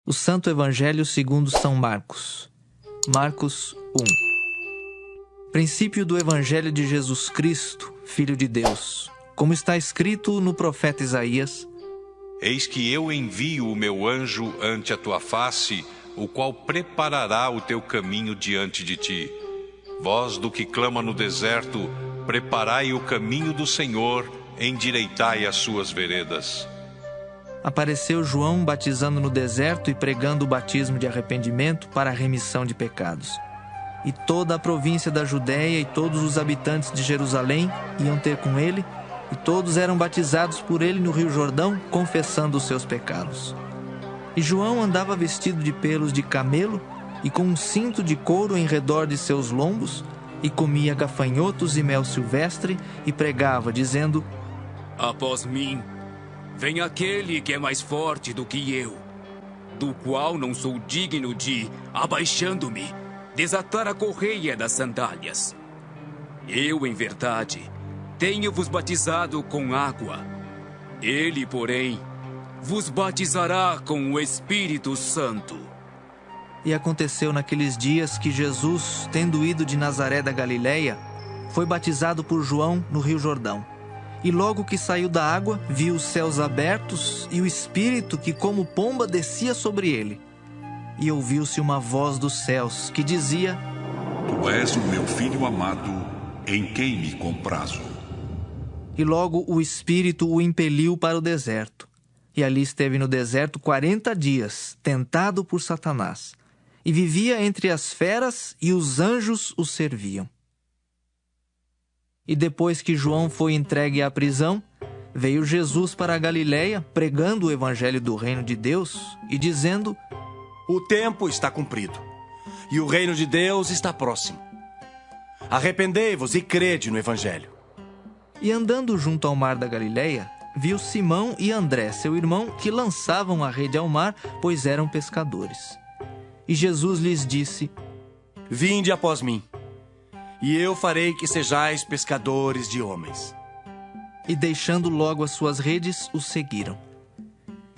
O Santo Evangelho segundo São Marcos. Marcos 1. Princípio do Evangelho de Jesus Cristo, Filho de Deus. Como está escrito no profeta Isaías: Eis que eu envio o meu anjo ante a tua face, o qual preparará o teu caminho diante de ti. Voz do que clama no deserto, preparai o caminho do Senhor, endireitai as suas veredas. Apareceu João batizando no deserto e pregando o batismo de arrependimento para a remissão de pecados. E toda a província da Judéia e todos os habitantes de Jerusalém iam ter com ele, e todos eram batizados por ele no Rio Jordão, confessando os seus pecados. E João andava vestido de pelos de camelo e com um cinto de couro em redor de seus lombos, e comia gafanhotos e mel silvestre, e pregava, dizendo: Após mim, vem aquele que é mais forte do que eu, do qual não sou digno de, abaixando-me, desatar a correia das sandálias. Eu, em verdade, tenho-vos batizado com água. Ele, porém, vos batizará com o Espírito Santo. E aconteceu naqueles dias que Jesus, tendo ido de Nazaré da Galileia, foi batizado por João no Rio Jordão. E logo que saiu da água, viu os céus abertos e o Espírito que como pomba descia sobre ele. E ouviu-se uma voz dos céus que dizia: Tu és o meu Filho amado, em quem me comprazo. E logo o Espírito o impeliu para o deserto. E ali esteve no deserto 40 dias, tentado por Satanás. E vivia entre as feras, e os anjos o serviam. E depois que João foi entregue à prisão, veio Jesus para a Galileia, pregando o evangelho do reino de Deus e dizendo: O tempo está cumprido, e o reino de Deus está próximo. Arrependei-vos e crede no evangelho. E andando junto ao mar da Galileia, viu Simão e André, seu irmão, que lançavam a rede ao mar, pois eram pescadores. E Jesus lhes disse: Vinde após mim, e eu farei que sejais pescadores de homens. E deixando logo as suas redes, os seguiram.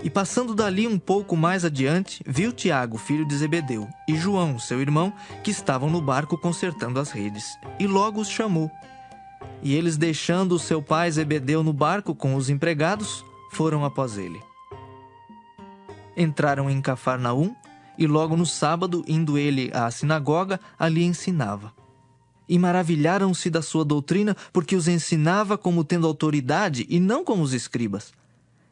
E passando dali um pouco mais adiante, viu Tiago, filho de Zebedeu, e João, seu irmão, que estavam no barco consertando as redes, e logo os chamou. E eles, deixando o seu pai Zebedeu no barco com os empregados, foram após ele. Entraram em Cafarnaum, e logo no sábado, indo ele à sinagoga, ali ensinava. E maravilharam-se da sua doutrina, porque os ensinava como tendo autoridade e não como os escribas.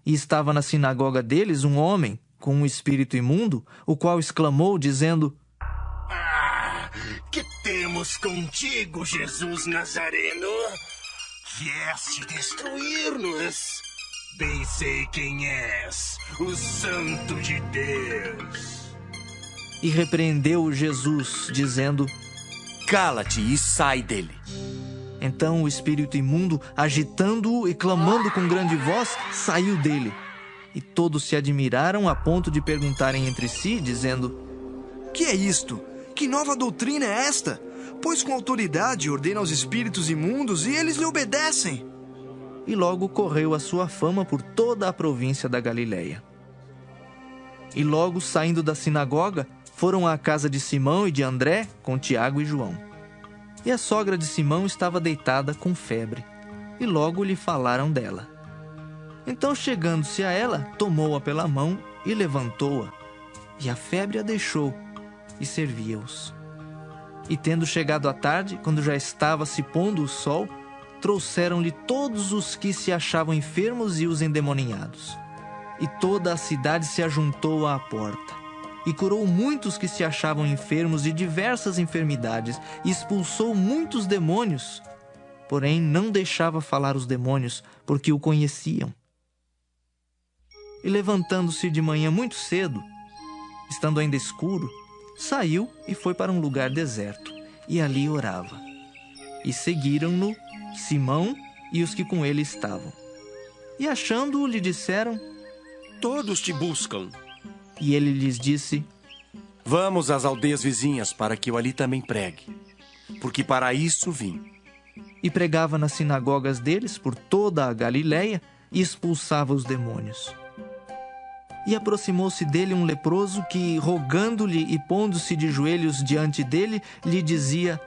E estava na sinagoga deles um homem com um espírito imundo, o qual exclamou, dizendo: Que temos contigo, Jesus Nazareno? Vieste destruir-nos. Bem sei quem és, o Santo de Deus. E repreendeu Jesus, dizendo: Cala-te e sai dele. Então o espírito imundo, agitando-o e clamando com grande voz, saiu dele. E todos se admiraram a ponto de perguntarem entre si, dizendo: Que é isto? Que nova doutrina é esta? Pois com autoridade ordena aos espíritos imundos e eles lhe obedecem. E logo correu a sua fama por toda a província da Galileia. E logo, saindo da sinagoga, foram à casa de Simão e de André, com Tiago e João. E a sogra de Simão estava deitada com febre, e logo lhe falaram dela. Então, chegando-se a ela, tomou-a pela mão e levantou-a, e a febre a deixou, e servia-os. E tendo chegado a tarde, quando já estava se pondo o sol, trouxeram-lhe todos os que se achavam enfermos e os endemoninhados. E toda a cidade se ajuntou à porta. E curou muitos que se achavam enfermos de diversas enfermidades, e expulsou muitos demônios. Porém, não deixava falar os demônios, porque o conheciam. E levantando-se de manhã muito cedo, estando ainda escuro, saiu e foi para um lugar deserto, e ali orava. E seguiram-no Simão e os que com ele estavam. E achando-o, lhe disseram: Todos te buscam. E ele lhes disse: Vamos às aldeias vizinhas para que eu ali também pregue, porque para isso vim. E pregava nas sinagogas deles por toda a Galileia e expulsava os demônios. E aproximou-se dele um leproso que, rogando-lhe e pondo-se de joelhos diante dele, lhe dizia: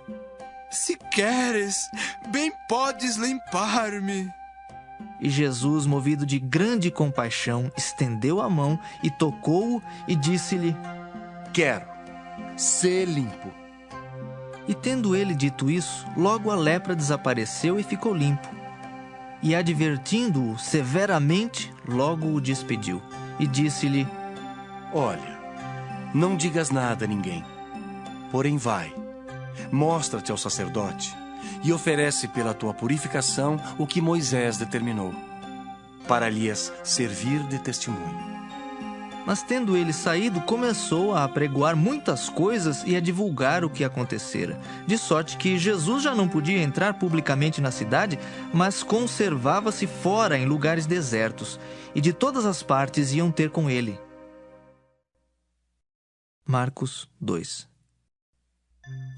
Se queres, bem podes limpar-me. E Jesus, movido de grande compaixão, estendeu a mão e tocou-o e disse-lhe: Quero, sê limpo. E tendo ele dito isso, logo a lepra desapareceu e ficou limpo. E advertindo-o severamente, logo o despediu. E disse-lhe: Olha, não digas nada a ninguém. Porém vai, mostra-te ao sacerdote e oferece pela tua purificação o que Moisés determinou, para lhes servir de testemunho. Mas tendo ele saído, começou a apregoar muitas coisas e a divulgar o que acontecera. De sorte que Jesus já não podia entrar publicamente na cidade, mas conservava-se fora em lugares desertos, e de todas as partes iam ter com ele. Marcos 2.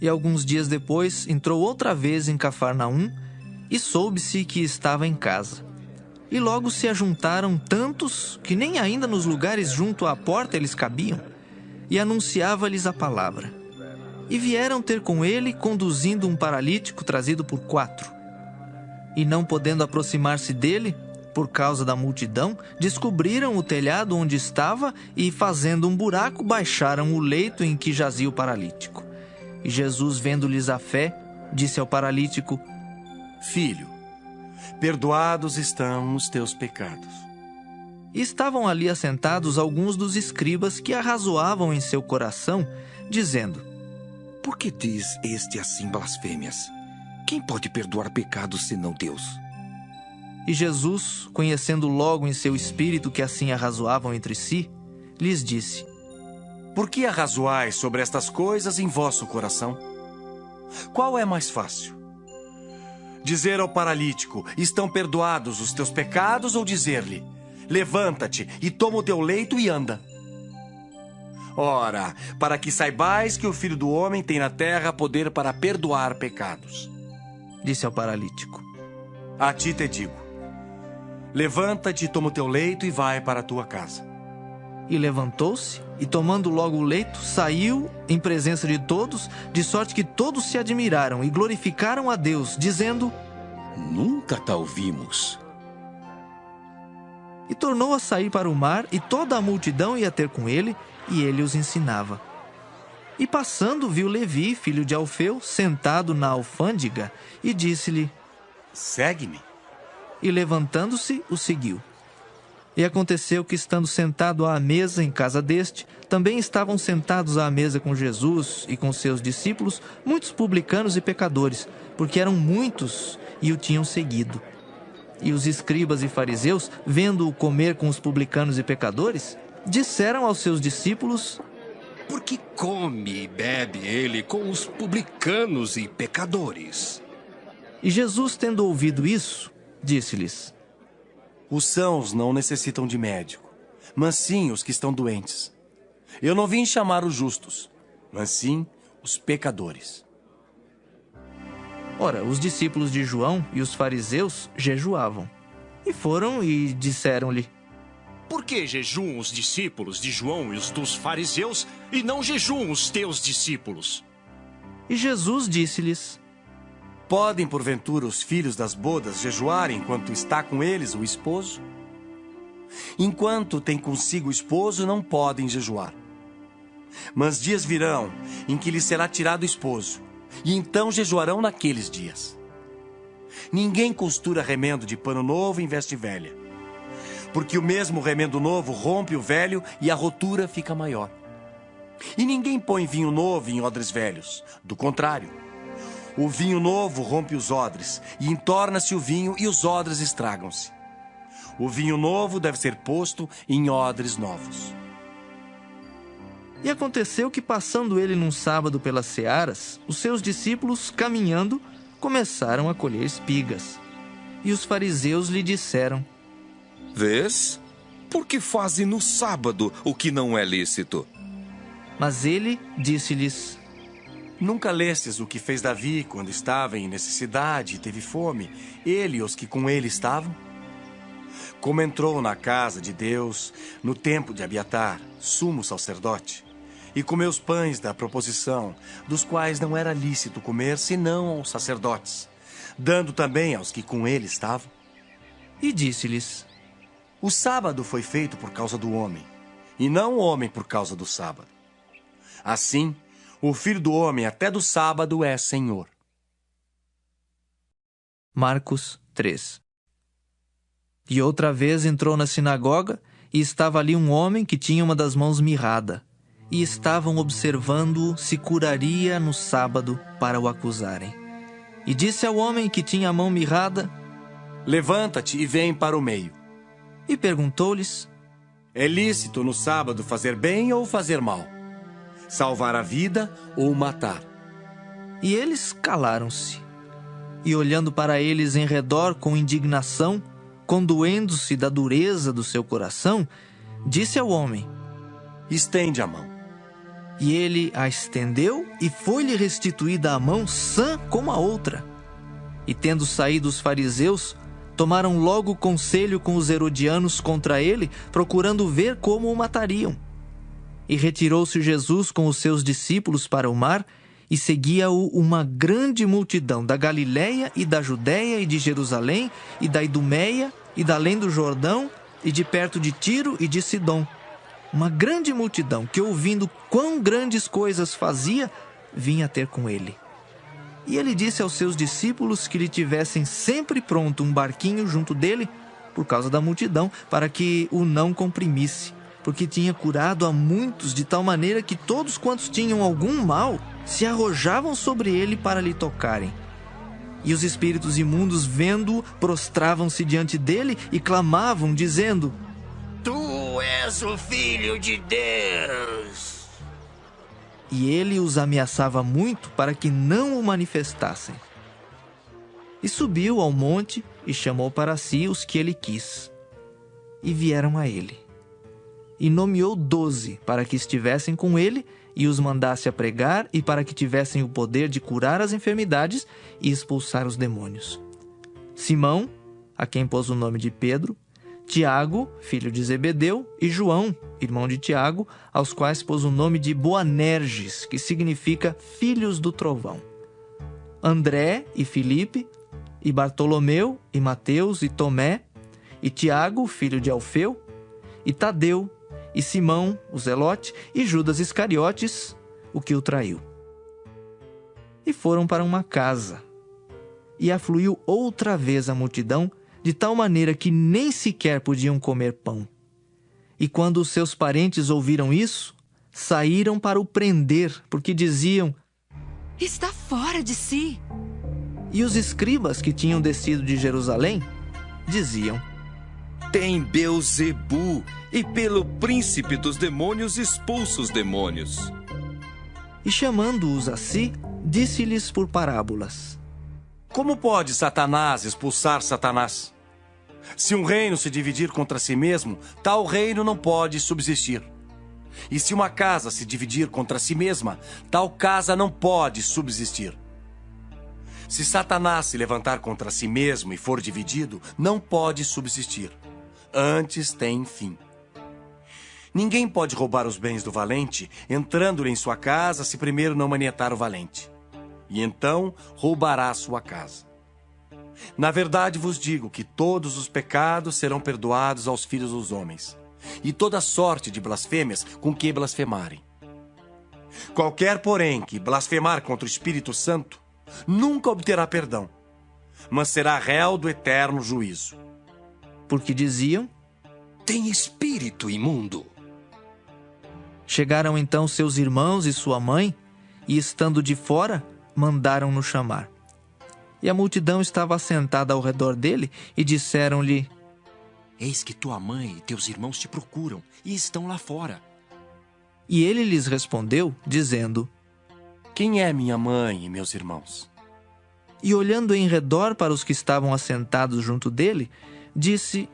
E alguns dias depois entrou outra vez em Cafarnaum, e soube-se que estava em casa. E logo se ajuntaram tantos que nem ainda nos lugares junto à porta eles cabiam, e anunciava-lhes a palavra. E vieram ter com ele, conduzindo um paralítico trazido por 4. E não podendo aproximar-se dele, por causa da multidão, descobriram o telhado onde estava e, fazendo um buraco, baixaram o leito em que jazia o paralítico. E Jesus, vendo-lhes a fé, disse ao paralítico: Filho, perdoados estão os teus pecados. E estavam ali assentados alguns dos escribas que arrazoavam em seu coração, dizendo: Por que diz este assim blasfêmias? Quem pode perdoar pecados senão Deus? E Jesus, conhecendo logo em seu espírito que assim arrazoavam entre si, lhes disse: Por que arrazoais sobre estas coisas em vosso coração? Qual é mais fácil? Dizer ao paralítico: estão perdoados os teus pecados, ou dizer-lhe: levanta-te e toma o teu leito e anda? Ora, para que saibais que o Filho do Homem tem na terra poder para perdoar pecados. Disse ao paralítico: A ti te digo: levanta-te, toma o teu leito e vai para a tua casa. E levantou-se, e tomando logo o leito, saiu em presença de todos, de sorte que todos se admiraram e glorificaram a Deus, dizendo: Nunca tal vimos. E tornou a sair para o mar, e toda a multidão ia ter com ele, e ele os ensinava. E passando, viu Levi, filho de Alfeu, sentado na alfândega, e disse-lhe: Segue-me. E levantando-se, o seguiu. E aconteceu que, estando sentado à mesa em casa deste, também estavam sentados à mesa com Jesus e com seus discípulos muitos publicanos e pecadores, porque eram muitos e o tinham seguido. E os escribas e fariseus, vendo-o comer com os publicanos e pecadores, disseram aos seus discípulos: Por que come e bebe ele com os publicanos e pecadores? E Jesus, tendo ouvido isso, disse-lhes: Os sãos não necessitam de médico, mas sim os que estão doentes. Eu não vim chamar os justos, mas sim os pecadores. Ora, os discípulos de João e os fariseus jejuavam. E foram e disseram-lhe: Por que jejuam os discípulos de João e os dos fariseus, e não jejuam os teus discípulos? E Jesus disse-lhes: Podem, porventura, os filhos das bodas jejuar enquanto está com eles o esposo? Enquanto tem consigo o esposo, não podem jejuar. Mas dias virão em que lhes será tirado o esposo, e então jejuarão naqueles dias. Ninguém costura remendo de pano novo em veste velha, porque o mesmo remendo novo rompe o velho e a rotura fica maior. E ninguém põe vinho novo em odres velhos, do contrário, o vinho novo rompe os odres, e entorna-se o vinho e os odres estragam-se. O vinho novo deve ser posto em odres novos. E aconteceu que, passando ele num sábado pelas searas, os seus discípulos, caminhando, começaram a colher espigas. E os fariseus lhe disseram: Vês? Por que fazem no sábado o que não é lícito? Mas ele disse-lhes: Nunca lestes o que fez Davi quando estava em necessidade e teve fome, ele e os que com ele estavam? Como entrou na casa de Deus, no tempo de Abiatar, sumo sacerdote, e comeu os pães da proposição, dos quais não era lícito comer senão aos sacerdotes, dando também aos que com ele estavam. E disse-lhes: O sábado foi feito por causa do homem, e não o homem por causa do sábado. Assim, o Filho do Homem até do sábado é Senhor. Marcos 3. E outra vez entrou na sinagoga, e estava ali um homem que tinha uma das mãos mirrada, e estavam observando-o se curaria no sábado para o acusarem. E disse ao homem que tinha a mão mirrada: Levanta-te e vem para o meio. E perguntou-lhes: É lícito no sábado fazer bem ou fazer mal? Salvar a vida ou matar? E eles calaram-se. E olhando para eles em redor com indignação, condoendo-se da dureza do seu coração, disse ao homem: Estende a mão. E ele a estendeu, e foi-lhe restituída a mão sã como a outra. E tendo saído os fariseus, tomaram logo conselho com os herodianos contra ele, procurando ver como o matariam. E retirou-se Jesus com os seus discípulos para o mar, e seguia-o uma grande multidão da Galiléia e da Judéia e de Jerusalém e da Idumeia e da além do Jordão e de perto de Tiro e de Sidom. Uma grande multidão que, ouvindo quão grandes coisas fazia, vinha ter com ele. E ele disse aos seus discípulos que lhe tivessem sempre pronto um barquinho junto dele, por causa da multidão, para que o não comprimisse, porque tinha curado a muitos de tal maneira que todos quantos tinham algum mal se arrojavam sobre ele para lhe tocarem. E os espíritos imundos, vendo-o, prostravam-se diante dele e clamavam, dizendo: Tu és o Filho de Deus. E ele os ameaçava muito para que não o manifestassem. E subiu ao monte e chamou para si os que ele quis. E vieram a ele. E nomeou 12 para que estivessem com ele e os mandasse a pregar e para que tivessem o poder de curar as enfermidades e expulsar os demônios. Simão, a quem pôs o nome de Pedro, Tiago, filho de Zebedeu, e João, irmão de Tiago, aos quais pôs o nome de Boanerges, que significa filhos do trovão. André e Filipe, e Bartolomeu, e Mateus, e Tomé, e Tiago, filho de Alfeu, e Tadeu, e Simão, o Zelote, e Judas Iscariotes, o que o traiu. E foram para uma casa. E afluiu outra vez a multidão, de tal maneira que nem sequer podiam comer pão. E quando os seus parentes ouviram isso, saíram para o prender, porque diziam: Está fora de si. E os escribas que tinham descido de Jerusalém diziam: Tem Beelzebu, e pelo príncipe dos demônios expulsa os demônios. E chamando-os a si, disse-lhes por parábolas: Como pode Satanás expulsar Satanás? Se um reino se dividir contra si mesmo, tal reino não pode subsistir. E se uma casa se dividir contra si mesma, tal casa não pode subsistir. Se Satanás se levantar contra si mesmo e for dividido, não pode subsistir. Antes tem fim. Ninguém pode roubar os bens do valente, entrando-lhe em sua casa, se primeiro não manietar o valente. E então roubará a sua casa. Na verdade vos digo que todos os pecados serão perdoados aos filhos dos homens, e toda sorte de blasfêmias com que blasfemarem. Qualquer, porém, que blasfemar contra o Espírito Santo, nunca obterá perdão, mas será réu do eterno juízo. Porque diziam: Tem espírito imundo. Chegaram então seus irmãos e sua mãe, e estando de fora, mandaram-no chamar. E a multidão estava assentada ao redor dele, e disseram-lhe: Eis que tua mãe e teus irmãos te procuram, e estão lá fora. E ele lhes respondeu, dizendo: Quem é minha mãe e meus irmãos? E olhando em redor para os que estavam assentados junto dele, disse: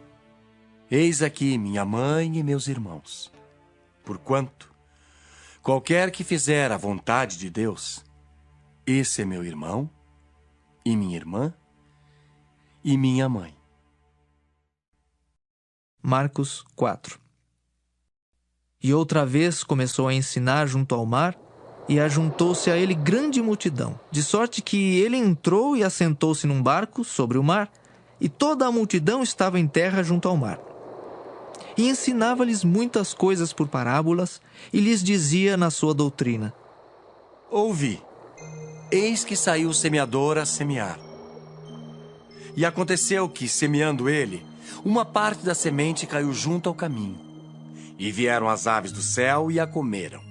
Eis aqui minha mãe e meus irmãos. Porquanto, qualquer que fizer a vontade de Deus, esse é meu irmão, e minha irmã, e minha mãe. Marcos 4. E outra vez começou a ensinar junto ao mar, e ajuntou-se a ele grande multidão, de sorte que ele entrou e assentou-se num barco sobre o mar, e toda a multidão estava em terra junto ao mar. E ensinava-lhes muitas coisas por parábolas, e lhes dizia na sua doutrina: Ouvi, eis que saiu o semeador a semear. E aconteceu que, semeando ele, uma parte da semente caiu junto ao caminho, e vieram as aves do céu e a comeram.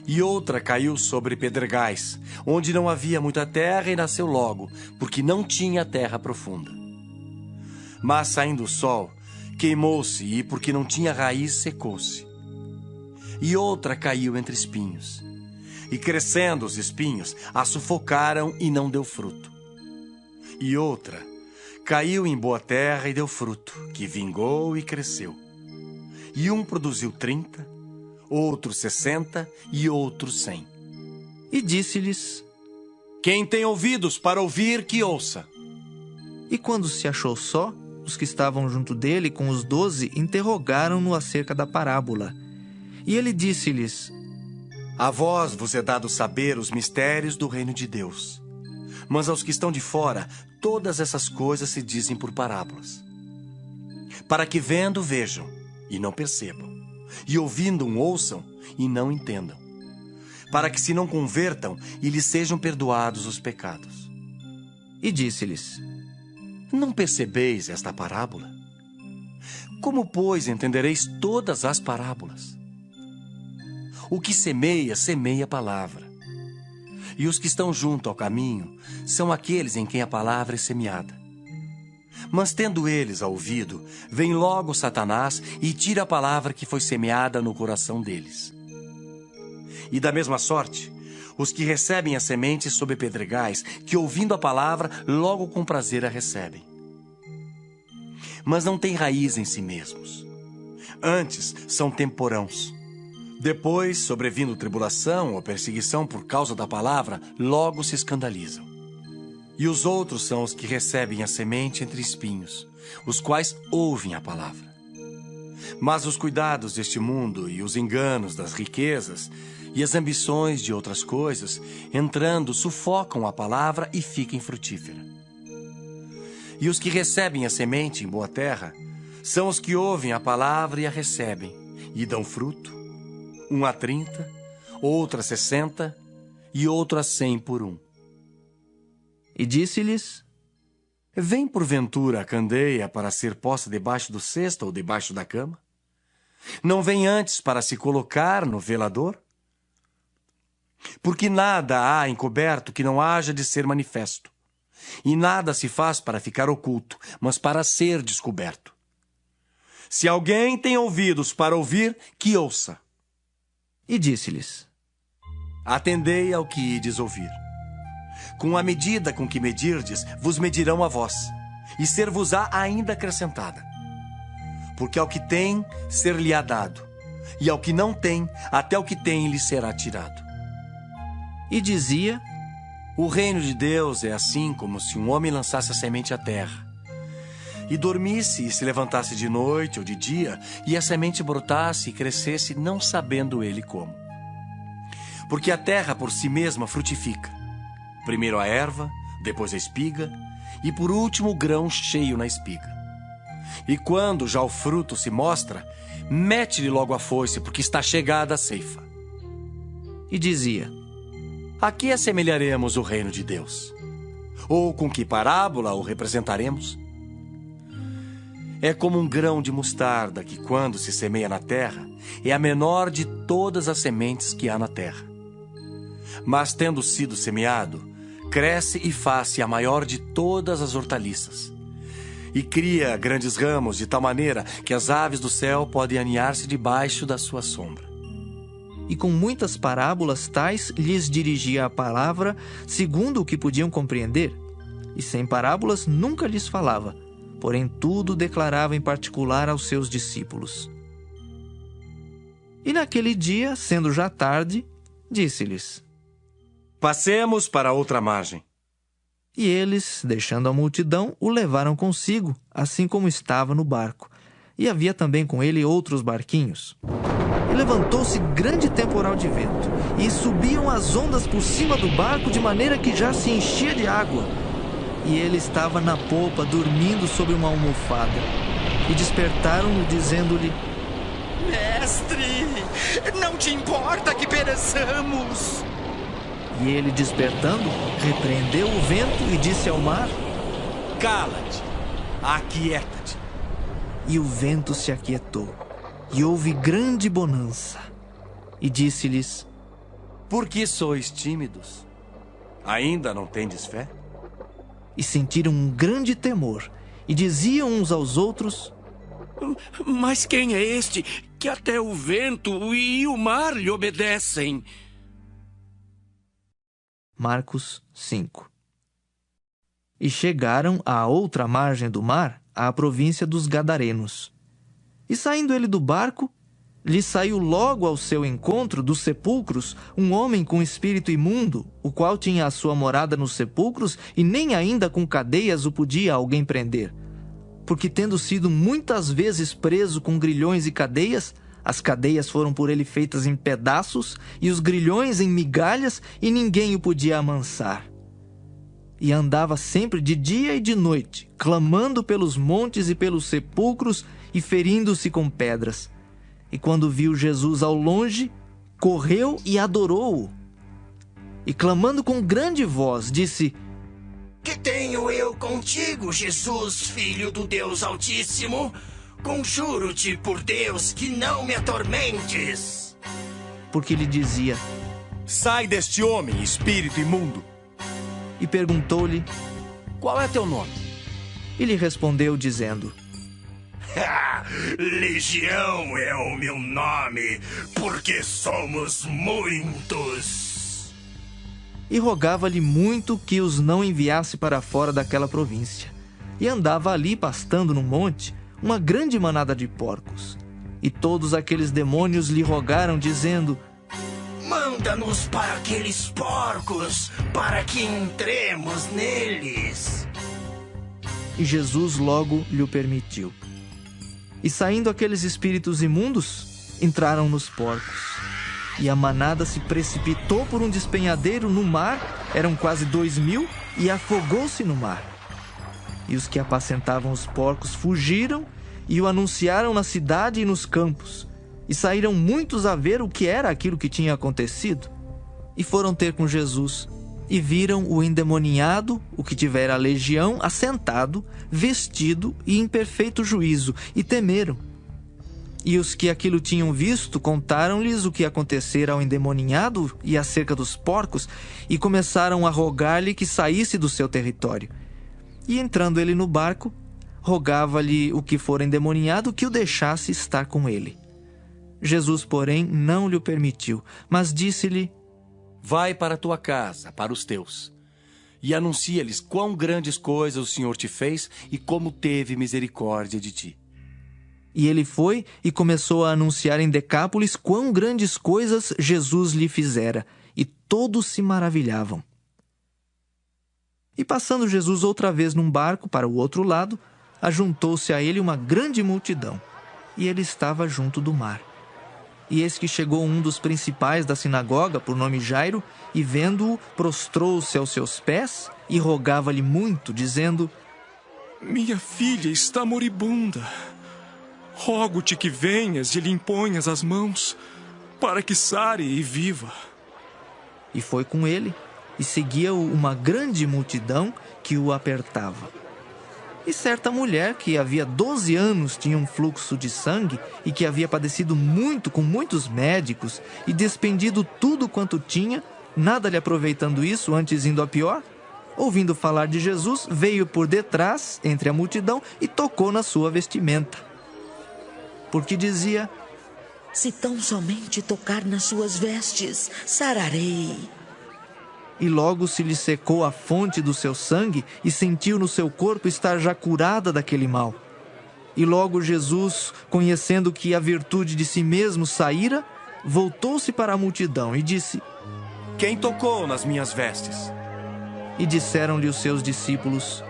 E outra caiu sobre pedregais, onde não havia muita terra, e nasceu logo, porque não tinha terra profunda. Mas, saindo o sol, queimou-se, e porque não tinha raiz, secou-se. E outra caiu entre espinhos. E crescendo os espinhos, a sufocaram e não deu fruto. E outra caiu em boa terra e deu fruto, que vingou e cresceu. E um produziu 30, outro 60 e outro 100. E disse-lhes: Quem tem ouvidos para ouvir, que ouça. E quando se achou só, os que estavam junto dele com os 12 interrogaram-no acerca da parábola. E ele disse-lhes: A vós vos é dado saber os mistérios do reino de Deus. Mas aos que estão de fora, todas essas coisas se dizem por parábolas. Para que vendo, vejam, e não percebam. E ouvindo, ouçam, e não entendam. Para que se não convertam, e lhes sejam perdoados os pecados. E disse-lhes: Não percebeis esta parábola? Como, pois, entendereis todas as parábolas? O que semeia, semeia a palavra. E os que estão junto ao caminho são aqueles em quem a palavra é semeada. Mas tendo eles a ouvido, vem logo Satanás e tira a palavra que foi semeada no coração deles. E da mesma sorte, os que recebem a semente sob pedregais, que ouvindo a palavra, logo com prazer a recebem. Mas não têm raiz em si mesmos. Antes são temporãos. Depois, sobrevindo tribulação ou perseguição por causa da palavra, logo se escandalizam. E os outros são os que recebem a semente entre espinhos, os quais ouvem a palavra. Mas os cuidados deste mundo e os enganos das riquezas e as ambições de outras coisas, entrando, sufocam a palavra e fica infrutífera. E os que recebem a semente em boa terra são os que ouvem a palavra e a recebem, e dão fruto, um a 30, outro a 60 e outro a 100 por um. E disse-lhes: Vem porventura a candeia para ser posta debaixo do cesto ou debaixo da cama? Não vem antes para se colocar no velador? Porque nada há encoberto que não haja de ser manifesto, e nada se faz para ficar oculto, mas para ser descoberto. Se alguém tem ouvidos para ouvir, que ouça. E disse-lhes: Atendei ao que ides ouvir. Com a medida com que medirdes, vos medirão a vós, e ser-vos-á ainda acrescentada. Porque ao que tem, ser-lhe-á dado, e ao que não tem, até o que tem lhe será tirado. E dizia: O reino de Deus é assim como se um homem lançasse a semente à terra, e dormisse e se levantasse de noite ou de dia, e a semente brotasse e crescesse, não sabendo ele como. Porque a terra por si mesma frutifica. Primeiro a erva, depois a espiga, e por último o grão cheio na espiga. E quando já o fruto se mostra, mete-lhe logo a foice, porque está chegada a ceifa. E dizia: A que assemelharemos o reino de Deus? Ou com que parábola o representaremos? É como um grão de mostarda que, quando se semeia na terra, é a menor de todas as sementes que há na terra. Mas, tendo sido semeado, cresce e faz-se a maior de todas as hortaliças. E cria grandes ramos de tal maneira que as aves do céu podem aninhar-se debaixo da sua sombra. E com muitas parábolas tais lhes dirigia a palavra, segundo o que podiam compreender. E sem parábolas nunca lhes falava, porém tudo declarava em particular aos seus discípulos. E naquele dia, sendo já tarde, disse-lhes: Passemos para outra margem. E eles, deixando a multidão, o levaram consigo, assim como estava no barco. e havia também com ele outros barquinhos. E levantou-se grande temporal de vento, e subiam as ondas por cima do barco, de maneira que já se enchia de água. E ele estava na popa, dormindo sobre uma almofada. E despertaram-no, dizendo-lhe: Mestre, não te importa que pereçamos? E ele, despertando, repreendeu o vento e disse ao mar: Cala-te, aquieta-te. E o vento se aquietou, e houve grande bonança. E disse-lhes: Por que sois tímidos? Ainda não tendes fé? E sentiram um grande temor, e diziam uns aos outros: Mas quem é este que até o vento e o mar lhe obedecem? Marcos 5. E chegaram à outra margem do mar, à província dos Gadarenos. E saindo ele do barco, lhe saiu logo ao seu encontro dos sepulcros um homem com espírito imundo, o qual tinha a sua morada nos sepulcros, e nem ainda com cadeias o podia alguém prender. Porque tendo sido muitas vezes preso com grilhões e cadeias, as cadeias foram por ele feitas em pedaços, e os grilhões em migalhas, e ninguém o podia amansar. E andava sempre de dia e de noite, clamando pelos montes e pelos sepulcros, e ferindo-se com pedras. E quando viu Jesus ao longe, correu e adorou-o. E clamando com grande voz, disse: Que tenho eu contigo, Jesus, Filho do Deus Altíssimo? Conjuro-te por Deus que não me atormentes. Porque lhe dizia: Sai deste homem, espírito imundo. E perguntou-lhe: Qual é teu nome? E lhe respondeu, dizendo: Legião é o meu nome, porque somos muitos. E rogava-lhe muito que os não enviasse para fora daquela província. E andava ali, pastando no monte, uma grande manada de porcos. E todos aqueles demônios lhe rogaram, dizendo: Manda-nos para aqueles porcos, para que entremos neles. E Jesus logo lhe permitiu. E saindo aqueles espíritos imundos, entraram nos porcos. E a manada se precipitou por um despenhadeiro no mar, eram quase 2.000, e afogou-se no mar. E os que apacentavam os porcos fugiram e o anunciaram na cidade e nos campos. E saíram muitos a ver o que era aquilo que tinha acontecido. E foram ter com Jesus, e viram o endemoniado, o que tivera a legião, assentado, vestido e em perfeito juízo, e temeram. E os que aquilo tinham visto contaram-lhes o que acontecera ao endemoniado e acerca dos porcos, e começaram a rogar-lhe que saísse do seu território. E entrando ele no barco, rogava-lhe o que fora endemoniado que o deixasse estar com ele. Jesus, porém, não lhe o permitiu, mas disse-lhe: Vai para a tua casa, para os teus, e anuncia-lhes quão grandes coisas o Senhor te fez e como teve misericórdia de ti. E ele foi e começou a anunciar em Decápolis quão grandes coisas Jesus lhe fizera, e todos se maravilhavam. E passando Jesus outra vez num barco para o outro lado, ajuntou-se a ele uma grande multidão, e ele estava junto do mar. E eis que chegou um dos principais da sinagoga, por nome Jairo, e vendo-o, prostrou-se aos seus pés e rogava-lhe muito, dizendo: Minha filha está moribunda. Rogo-te que venhas e lhe imponhas as mãos, para que sare e viva. E foi com ele, e seguia-o uma grande multidão que o apertava. E certa mulher, que havia 12 anos tinha um fluxo de sangue, e que havia padecido muito com muitos médicos, e despendido tudo quanto tinha, nada lhe aproveitando isso, antes indo a pior, ouvindo falar de Jesus, veio por detrás, entre a multidão, e tocou na sua vestimenta. Porque dizia: Se tão somente tocar nas suas vestes, sararei. E logo se lhe secou a fonte do seu sangue, e sentiu no seu corpo estar já curada daquele mal. E logo Jesus, conhecendo que a virtude de si mesmo saíra, voltou-se para a multidão e disse: Quem tocou nas minhas vestes? E disseram-lhe os seus discípulos: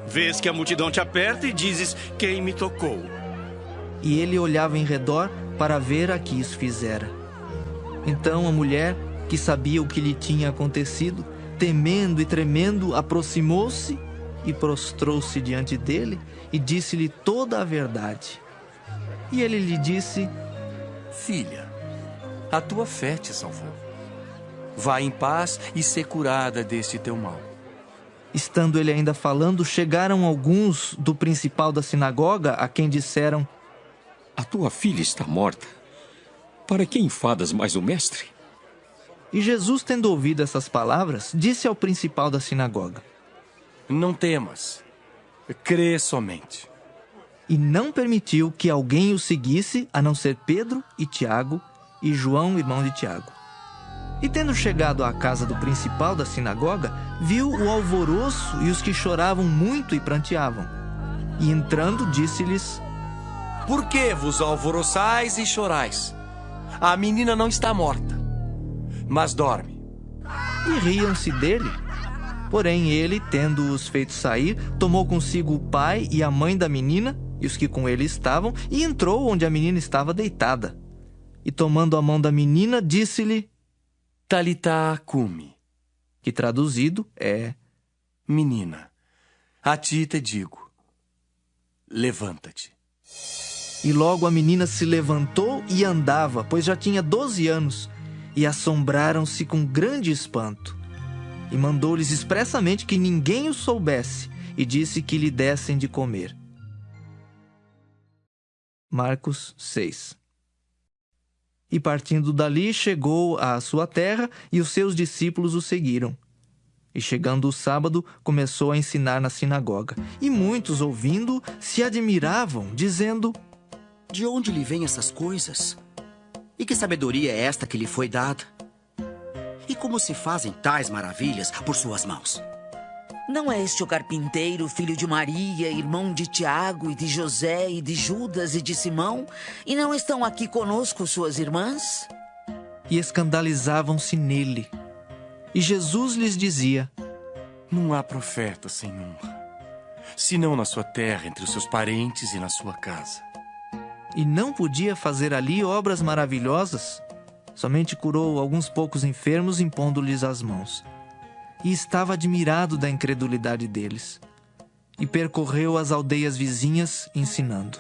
Vês que a multidão te aperta e dizes: Quem me tocou? e ele olhava em redor para ver a que isso fizera. Então a mulher, que sabia o que lhe tinha acontecido, temendo e tremendo, aproximou-se e prostrou-se diante dele e disse-lhe toda a verdade. E ele lhe disse: Filha, a tua fé te salvou. Vá em paz e ser curada deste teu mal. Estando ele ainda falando, chegaram alguns do principal da sinagoga, a quem disseram: A tua filha está morta. Para que enfadas mais o mestre? E Jesus, tendo ouvido essas palavras, disse ao principal da sinagoga: Não temas, crê somente. E não permitiu que alguém o seguisse, a não ser Pedro e Tiago e João, irmão de Tiago. E tendo chegado à casa do principal da sinagoga, viu o alvoroço e os que choravam muito e pranteavam. E entrando, disse-lhes: Por que vos alvoroçais e chorais? A menina não está morta, mas dorme. E riam-se dele. Porém ele, tendo-os feito sair, tomou consigo o pai e a mãe da menina e os que com ele estavam, e entrou onde a menina estava deitada. E tomando a mão da menina, disse-lhe: Talitá cumi, que traduzido é: Menina, a ti te digo, levanta-te. E logo a menina se levantou e andava, pois já tinha 12 anos, e assombraram-se com grande espanto. E mandou-lhes expressamente que ninguém o soubesse, e disse que lhe dessem de comer. Marcos 6. E partindo dali, chegou à sua terra, e os seus discípulos o seguiram. E chegando o sábado, começou a ensinar na sinagoga. E muitos, ouvindo, se admiravam, dizendo: De onde lhe vêm essas coisas? E que sabedoria é esta que lhe foi dada? E como se fazem tais maravilhas por suas mãos? Não é este o carpinteiro, filho de Maria, irmão de Tiago e de José e de Judas e de Simão? E não estão aqui conosco suas irmãs? E escandalizavam-se nele. E Jesus lhes dizia: Não há profeta sem honra, senão na sua terra, entre os seus parentes e na sua casa. E não podia fazer ali obras maravilhosas. Somente curou alguns poucos enfermos, impondo-lhes as mãos. E estava admirado da incredulidade deles. E percorreu as aldeias vizinhas, ensinando.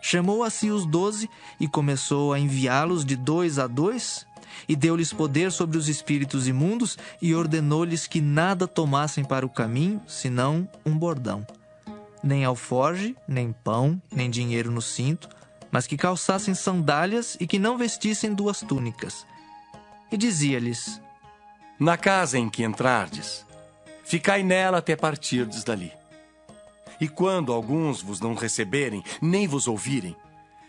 Chamou a si os 12 e começou a enviá-los de 2 a 2, e deu-lhes poder sobre os espíritos imundos, e ordenou-lhes que nada tomassem para o caminho, senão um bordão. Nem alforge, nem pão, nem dinheiro no cinto, mas que calçassem sandálias e que não vestissem 2 túnicas. E dizia-lhes: Na casa em que entrardes, ficai nela até partirdes dali. E quando alguns vos não receberem, nem vos ouvirem,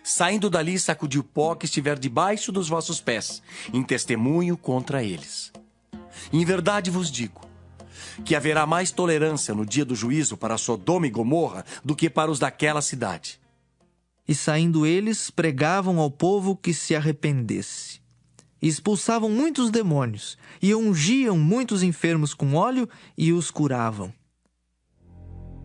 saindo dali, sacudi o pó que estiver debaixo dos vossos pés, em testemunho contra eles. Em verdade vos digo, que haverá mais tolerância no dia do juízo para Sodoma e Gomorra do que para os daquela cidade. E saindo eles, pregavam ao povo que se arrependesse. E expulsavam muitos demônios, e ungiam muitos enfermos com óleo, e os curavam.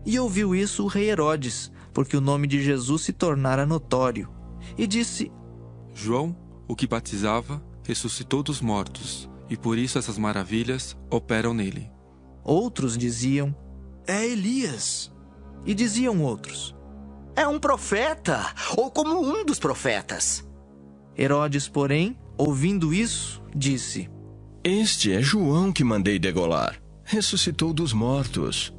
E ouviu isso o rei Herodes, porque o nome de Jesus se tornara notório. E disse: João, o que batizava, ressuscitou dos mortos, e por isso essas maravilhas operam nele. Outros diziam: É Elias. E diziam outros: É um profeta, ou como um dos profetas. Herodes, porém, ouvindo isso, disse: Este é João que mandei degolar. Ressuscitou dos mortos.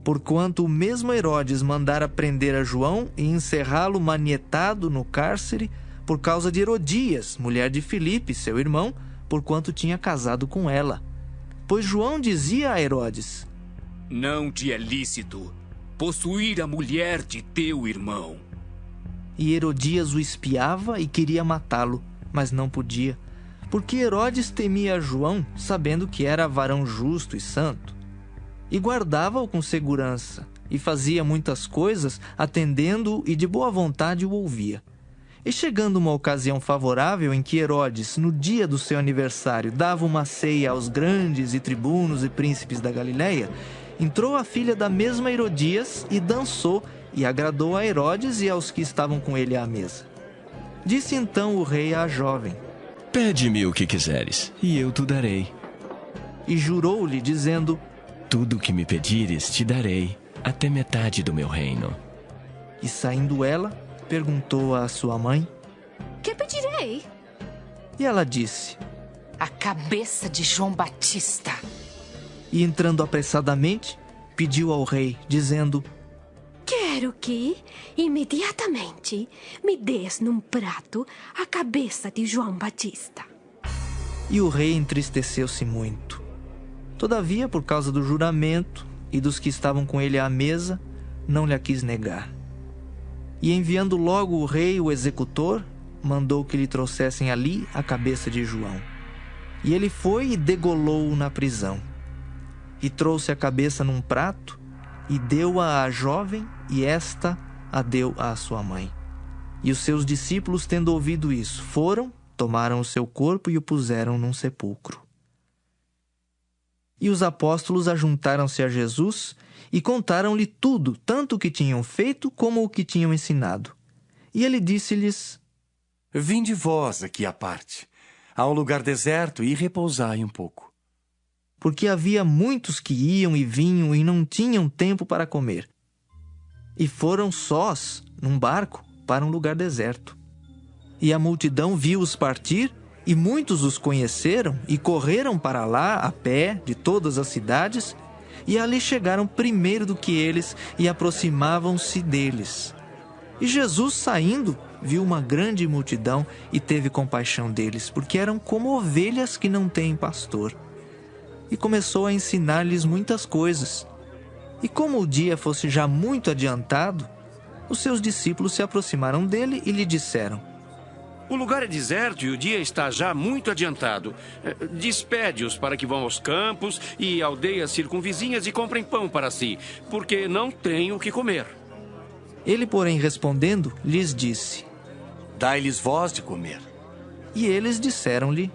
Porquanto o mesmo Herodes mandara prender a João e encerrá-lo manietado no cárcere por causa de Herodias, mulher de Filipe, seu irmão, porquanto tinha casado com ela. Pois João dizia a Herodes: Não te é lícito possuir a mulher de teu irmão. E Herodias o espiava e queria matá-lo, mas não podia, porque Herodes temia João, sabendo que era varão justo e santo. E guardava-o com segurança, e fazia muitas coisas, atendendo-o e de boa vontade o ouvia. E chegando uma ocasião favorável em que Herodes, no dia do seu aniversário, dava uma ceia aos grandes e tribunos e príncipes da Galileia, entrou a filha da mesma Herodias e dançou, e agradou a Herodes e aos que estavam com ele à mesa. Disse então o rei à jovem: Pede-me o que quiseres, e eu te darei. E jurou-lhe, dizendo: Tudo o que me pedires te darei, até metade do meu reino. E saindo ela, perguntou à sua mãe: Que pedirei? E ela disse: A cabeça de João Batista. E entrando apressadamente, pediu ao rei, dizendo: Quero que, imediatamente, me des num prato a cabeça de João Batista. E o rei entristeceu-se muito. Todavia, por causa do juramento e dos que estavam com ele à mesa, não lhe quis negar. E enviando logo o rei o executor, mandou que lhe trouxessem ali a cabeça de João. E ele foi e degolou-o na prisão. E trouxe a cabeça num prato, e deu-a à jovem, e esta a deu à sua mãe. E os seus discípulos, tendo ouvido isso, foram, tomaram o seu corpo e o puseram num sepulcro. E os apóstolos ajuntaram-se a Jesus e contaram-lhe tudo, tanto o que tinham feito como o que tinham ensinado. E ele disse-lhes: Vinde vós aqui à parte, a um lugar deserto, e repousai um pouco. Porque havia muitos que iam e vinham e não tinham tempo para comer. E foram sós, num barco, para um lugar deserto. E a multidão viu-os partir, e muitos os conheceram e correram para lá a pé de todas as cidades, e ali chegaram primeiro do que eles e aproximavam-se deles. E Jesus, saindo, viu uma grande multidão e teve compaixão deles, porque eram como ovelhas que não têm pastor. E começou a ensinar-lhes muitas coisas. E como o dia fosse já muito adiantado, os seus discípulos se aproximaram dele e lhe disseram: O lugar é deserto e o dia está já muito adiantado. Despede-os para que vão aos campos e aldeias circunvizinhas e comprem pão para si, porque não têm o que comer. Ele, porém, respondendo, lhes disse: Dai-lhes vós de comer. E eles disseram-lhe: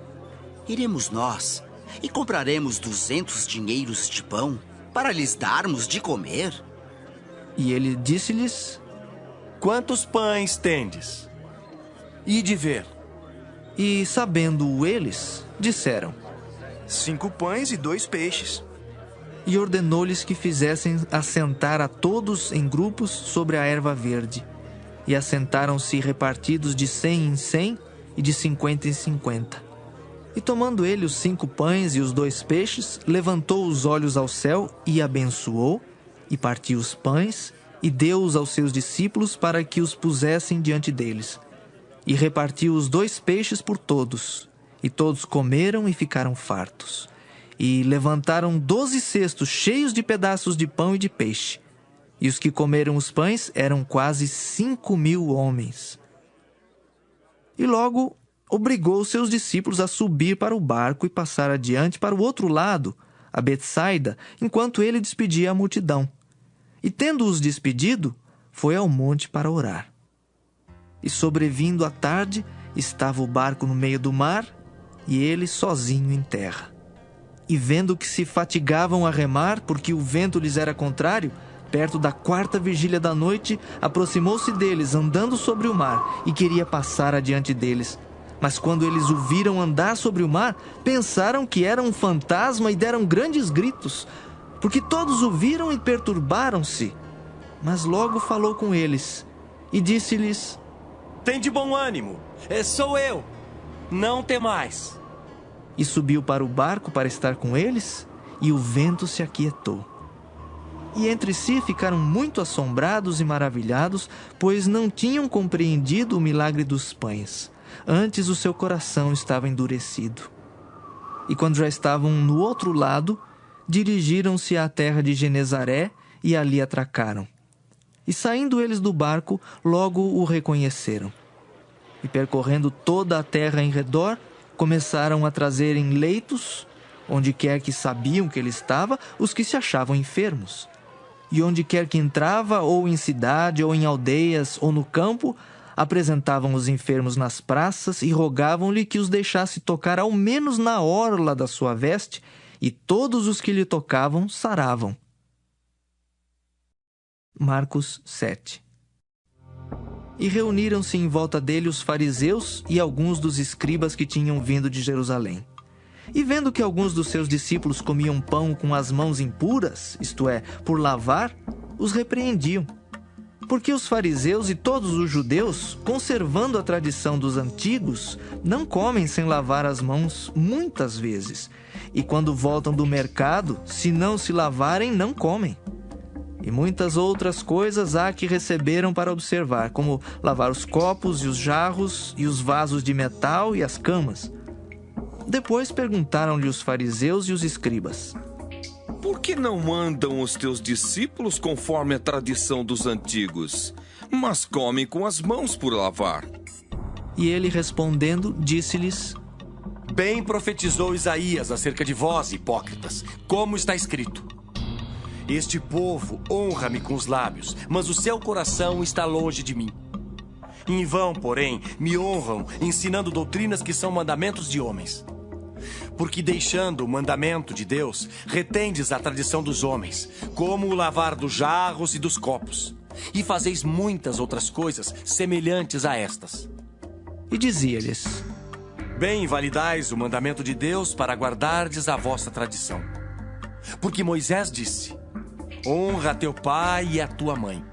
Iremos nós e compraremos 200 dinheiros de pão para lhes darmos de comer? E ele disse-lhes: Quantos pães tendes? Ide ver. E, sabendo-o eles, disseram: 5 pães e 2 peixes. E ordenou-lhes que fizessem assentar a todos em grupos sobre a erva verde. E assentaram-se repartidos de 100 em 100 e de 50 em 50. E tomando ele os 5 pães e os 2 peixes, levantou os olhos ao céu e abençoou, e partiu os pães, e deu-os aos seus discípulos para que os pusessem diante deles. E repartiu os 2 peixes por todos, e todos comeram e ficaram fartos. E levantaram 12 cestos cheios de pedaços de pão e de peixe. E os que comeram os pães eram quase 5.000 homens. E logo obrigou os seus discípulos a subir para o barco e passar adiante para o outro lado, a Betsaida, enquanto ele despedia a multidão. E tendo-os despedido, foi ao monte para orar. E sobrevindo a tarde, estava o barco no meio do mar, e ele sozinho em terra. E vendo que se fatigavam a remar, porque o vento lhes era contrário, perto da 4ª vigília da noite, aproximou-se deles, andando sobre o mar, e queria passar adiante deles. Mas quando eles o viram andar sobre o mar, pensaram que era um fantasma e deram grandes gritos, porque todos o viram e perturbaram-se. Mas logo falou com eles, e disse-lhes: Tende bom ânimo, sou eu, não temais. E subiu para o barco para estar com eles, e o vento se aquietou. E entre si ficaram muito assombrados e maravilhados, pois não tinham compreendido o milagre dos pães. Antes o seu coração estava endurecido. E quando já estavam no outro lado, dirigiram-se à terra de Genezaré e ali atracaram. E saindo eles do barco, logo o reconheceram. E percorrendo toda a terra em redor, começaram a trazer em leitos, onde quer que sabiam que ele estava, os que se achavam enfermos. E onde quer que entrava, ou em cidade, ou em aldeias, ou no campo, apresentavam os enfermos nas praças e rogavam-lhe que os deixasse tocar ao menos na orla da sua veste, e todos os que lhe tocavam saravam. Marcos 7. E reuniram-se em volta dele os fariseus e alguns dos escribas que tinham vindo de Jerusalém. E vendo que alguns dos seus discípulos comiam pão com as mãos impuras, isto é, por lavar, os repreendiam. Porque os fariseus e todos os judeus, conservando a tradição dos antigos, não comem sem lavar as mãos muitas vezes. E quando voltam do mercado, se não se lavarem, não comem. E muitas outras coisas há que receberam para observar, como lavar os copos e os jarros e os vasos de metal e as camas. Depois perguntaram-lhe os fariseus e os escribas: Por que não andam os teus discípulos conforme a tradição dos antigos, mas comem com as mãos por lavar? E ele respondendo, disse-lhes: Bem profetizou Isaías acerca de vós, hipócritas, como está escrito: Este povo honra-me com os lábios, mas o seu coração está longe de mim. Em vão, porém, me honram, ensinando doutrinas que são mandamentos de homens. Porque deixando o mandamento de Deus, retendes a tradição dos homens, como o lavar dos jarros e dos copos, e fazeis muitas outras coisas semelhantes a estas. E dizia-lhes: Bem invalidais o mandamento de Deus para guardardes a vossa tradição. Porque Moisés disse: Honra a teu pai e a tua mãe.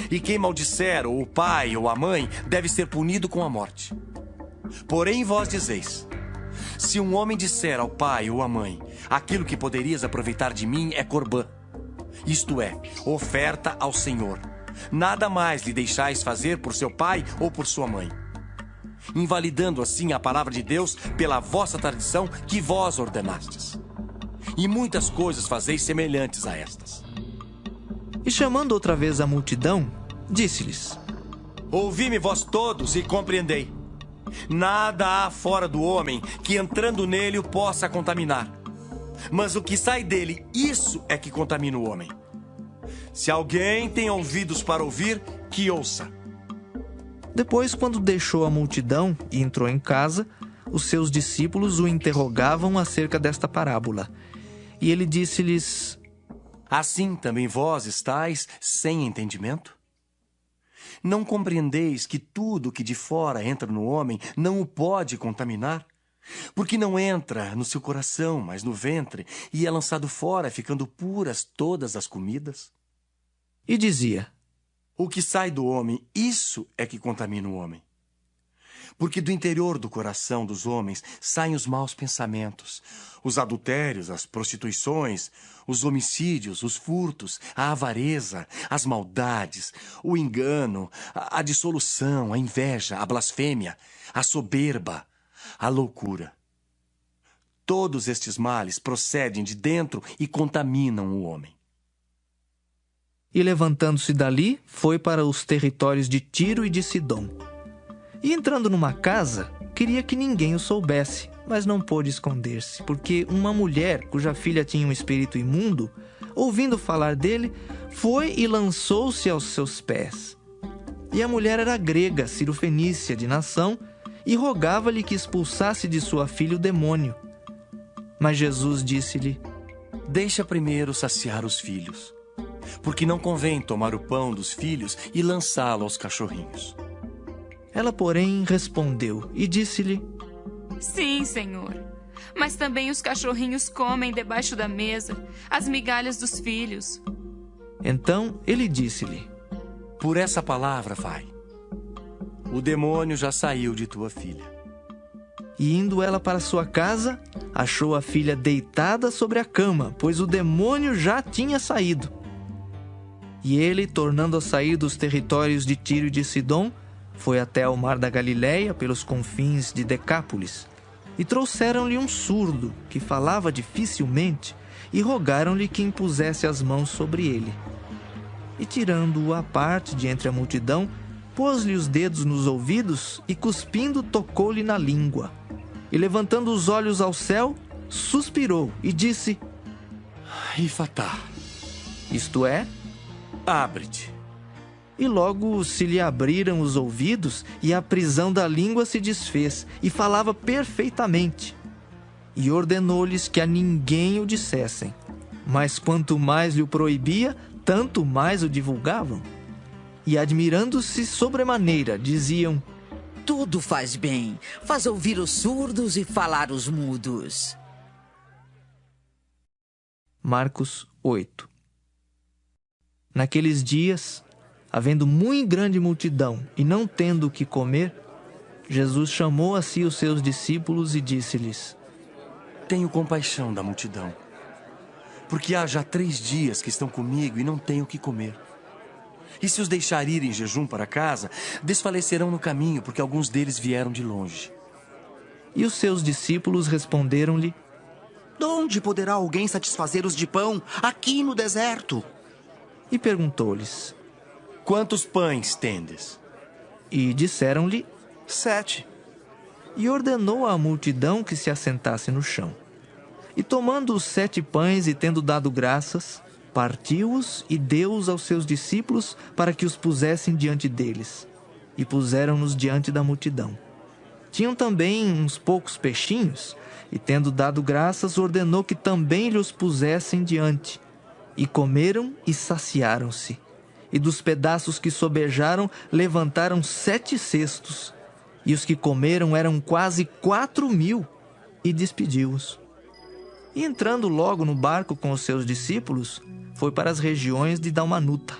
E quem maldisser ou o pai ou a mãe deve ser punido com a morte. Porém vós dizeis: Se um homem disser ao pai ou à mãe: Aquilo que poderias aproveitar de mim é corbã, isto é, oferta ao Senhor, nada mais lhe deixais fazer por seu pai ou por sua mãe, invalidando assim a palavra de Deus pela vossa tradição que vós ordenastes. E muitas coisas fazeis semelhantes a estas. E chamando outra vez a multidão, disse-lhes: Ouvi-me vós todos e compreendei. Nada há fora do homem que entrando nele o possa contaminar. Mas o que sai dele, isso é que contamina o homem. Se alguém tem ouvidos para ouvir, que ouça. Depois, quando deixou a multidão e entrou em casa, os seus discípulos o interrogavam acerca desta parábola. E ele disse-lhes: Assim também vós estáis sem entendimento? Não compreendeis que tudo que de fora entra no homem não o pode contaminar? Porque não entra no seu coração, mas no ventre, e é lançado fora, ficando puras todas as comidas? E dizia: O que sai do homem, isso é que contamina o homem. Porque do interior do coração dos homens saem os maus pensamentos, os adultérios, as prostituições, os homicídios, os furtos, a avareza, as maldades, o engano, a dissolução, a inveja, a blasfêmia, a soberba, a loucura. Todos estes males procedem de dentro e contaminam o homem. E levantando-se dali, foi para os territórios de Tiro e de Sidom. E entrando numa casa, queria que ninguém o soubesse, mas não pôde esconder-se, porque uma mulher, cuja filha tinha um espírito imundo, ouvindo falar dele, foi e lançou-se aos seus pés. E a mulher era grega, cirofenícia de nação, e rogava-lhe que expulsasse de sua filha o demônio. Mas Jesus disse-lhe: Deixa primeiro saciar os filhos, porque não convém tomar o pão dos filhos e lançá-lo aos cachorrinhos. Ela, porém, respondeu e disse-lhe: Sim, Senhor, mas também os cachorrinhos comem debaixo da mesa as migalhas dos filhos. Então ele disse-lhe: Por essa palavra vai. O demônio já saiu de tua filha. E indo ela para sua casa, achou a filha deitada sobre a cama, pois o demônio já tinha saído. E ele, tornando a sair dos territórios de Tiro e de Sidom, foi até ao mar da Galileia, pelos confins de Decápolis. E trouxeram-lhe um surdo, que falava dificilmente, e rogaram-lhe que impusesse as mãos sobre ele. E tirando-o à parte de entre a multidão, pôs-lhe os dedos nos ouvidos e, cuspindo, tocou-lhe na língua. E levantando os olhos ao céu, suspirou e disse: Efatá, isto é, abre-te. E logo se lhe abriram os ouvidos, e a prisão da língua se desfez, e falava perfeitamente. E ordenou-lhes que a ninguém o dissessem. Mas quanto mais lhe o proibia, tanto mais o divulgavam. E admirando-se sobremaneira, diziam: Tudo faz bem, faz ouvir os surdos e falar os mudos. Marcos 8. Naqueles dias, havendo muito grande multidão e não tendo o que comer, Jesus chamou a si os seus discípulos e disse-lhes: Tenho compaixão da multidão, porque há já 3 dias que estão comigo e não tenho o que comer. E se os deixar ir em jejum para casa, desfalecerão no caminho, porque alguns deles vieram de longe. E os seus discípulos responderam-lhe: De onde poderá alguém satisfazer-os de pão aqui no deserto? E perguntou-lhes: Quantos pães tendes? E disseram-lhe: 7. E ordenou à multidão que se assentasse no chão. E tomando os 7 pães e tendo dado graças, partiu-os e deu-os aos seus discípulos para que os pusessem diante deles. E puseram-nos diante da multidão. Tinham também uns poucos peixinhos, e tendo dado graças, ordenou que também lhes pusessem diante. E comeram e saciaram-se. E dos pedaços que sobejaram, levantaram 7 cestos. E os que comeram eram quase 4.000, e despediu-os. E entrando logo no barco com os seus discípulos, foi para as regiões de Dalmanuta.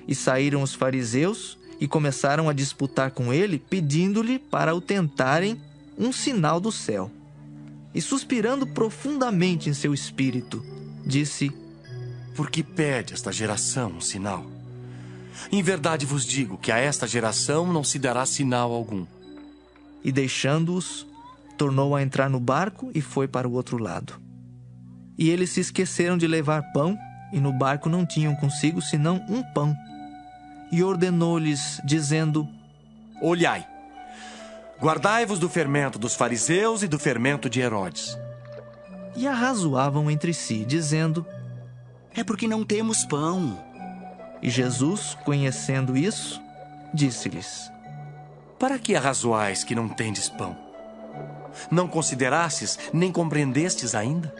E saíram os fariseus e começaram a disputar com ele, pedindo-lhe para o tentarem um sinal do céu. E suspirando profundamente em seu espírito, disse: Por que pede esta geração um sinal? Em verdade vos digo que a esta geração não se dará sinal algum. E deixando-os, tornou a entrar no barco e foi para o outro lado. E eles se esqueceram de levar pão, e no barco não tinham consigo senão um pão. E ordenou-lhes, dizendo: Olhai, guardai-vos do fermento dos fariseus e do fermento de Herodes. E arrazoavam entre si, dizendo: É porque não temos pão. E Jesus, conhecendo isso, disse-lhes: Para que arrazoais que não tendes pão? Não considerastes, nem compreendestes ainda?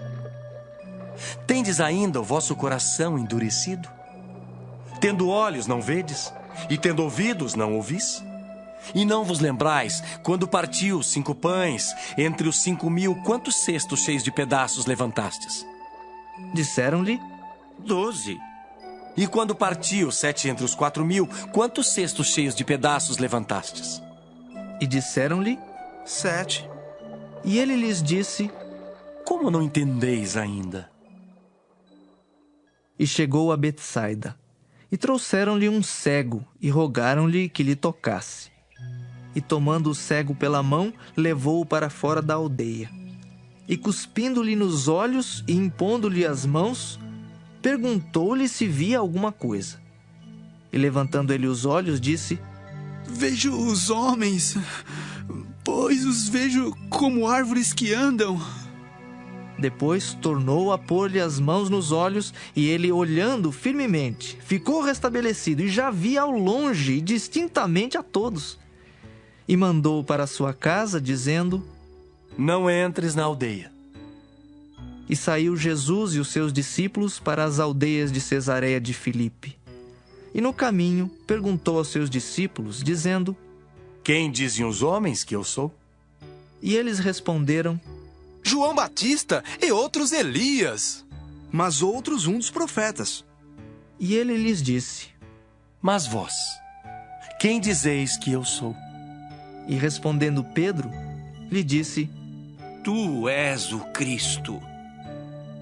Tendes ainda o vosso coração endurecido? Tendo olhos, não vedes? E tendo ouvidos, não ouvis? E não vos lembrais, quando partiu 5 pães, entre os 5.000, quantos cestos cheios de pedaços levantastes? Disseram-lhe: 12. E quando partiu 7 entre os 4.000, quantos cestos cheios de pedaços levantastes? E disseram-lhe: 7. E ele lhes disse: Como não entendeis ainda? E chegou a Betsaida, e trouxeram-lhe um cego, e rogaram-lhe que lhe tocasse. E tomando o cego pela mão, levou-o para fora da aldeia. E cuspindo-lhe nos olhos e impondo-lhe as mãos, perguntou-lhe se via alguma coisa. E levantando ele os olhos, disse: Vejo os homens, pois os vejo como árvores que andam. Depois tornou a pôr-lhe as mãos nos olhos, e ele, olhando firmemente, ficou restabelecido e já via ao longe e distintamente a todos. E mandou-o para sua casa, dizendo: Não entres na aldeia. E saiu Jesus e os seus discípulos para as aldeias de Cesareia de Filipe. E no caminho perguntou aos seus discípulos, dizendo: Quem dizem os homens que eu sou? E eles responderam: João Batista e outros Elias. Mas outros um dos profetas. E ele lhes disse: Mas vós, quem dizeis que eu sou? E respondendo Pedro, lhe disse: Tu és o Cristo.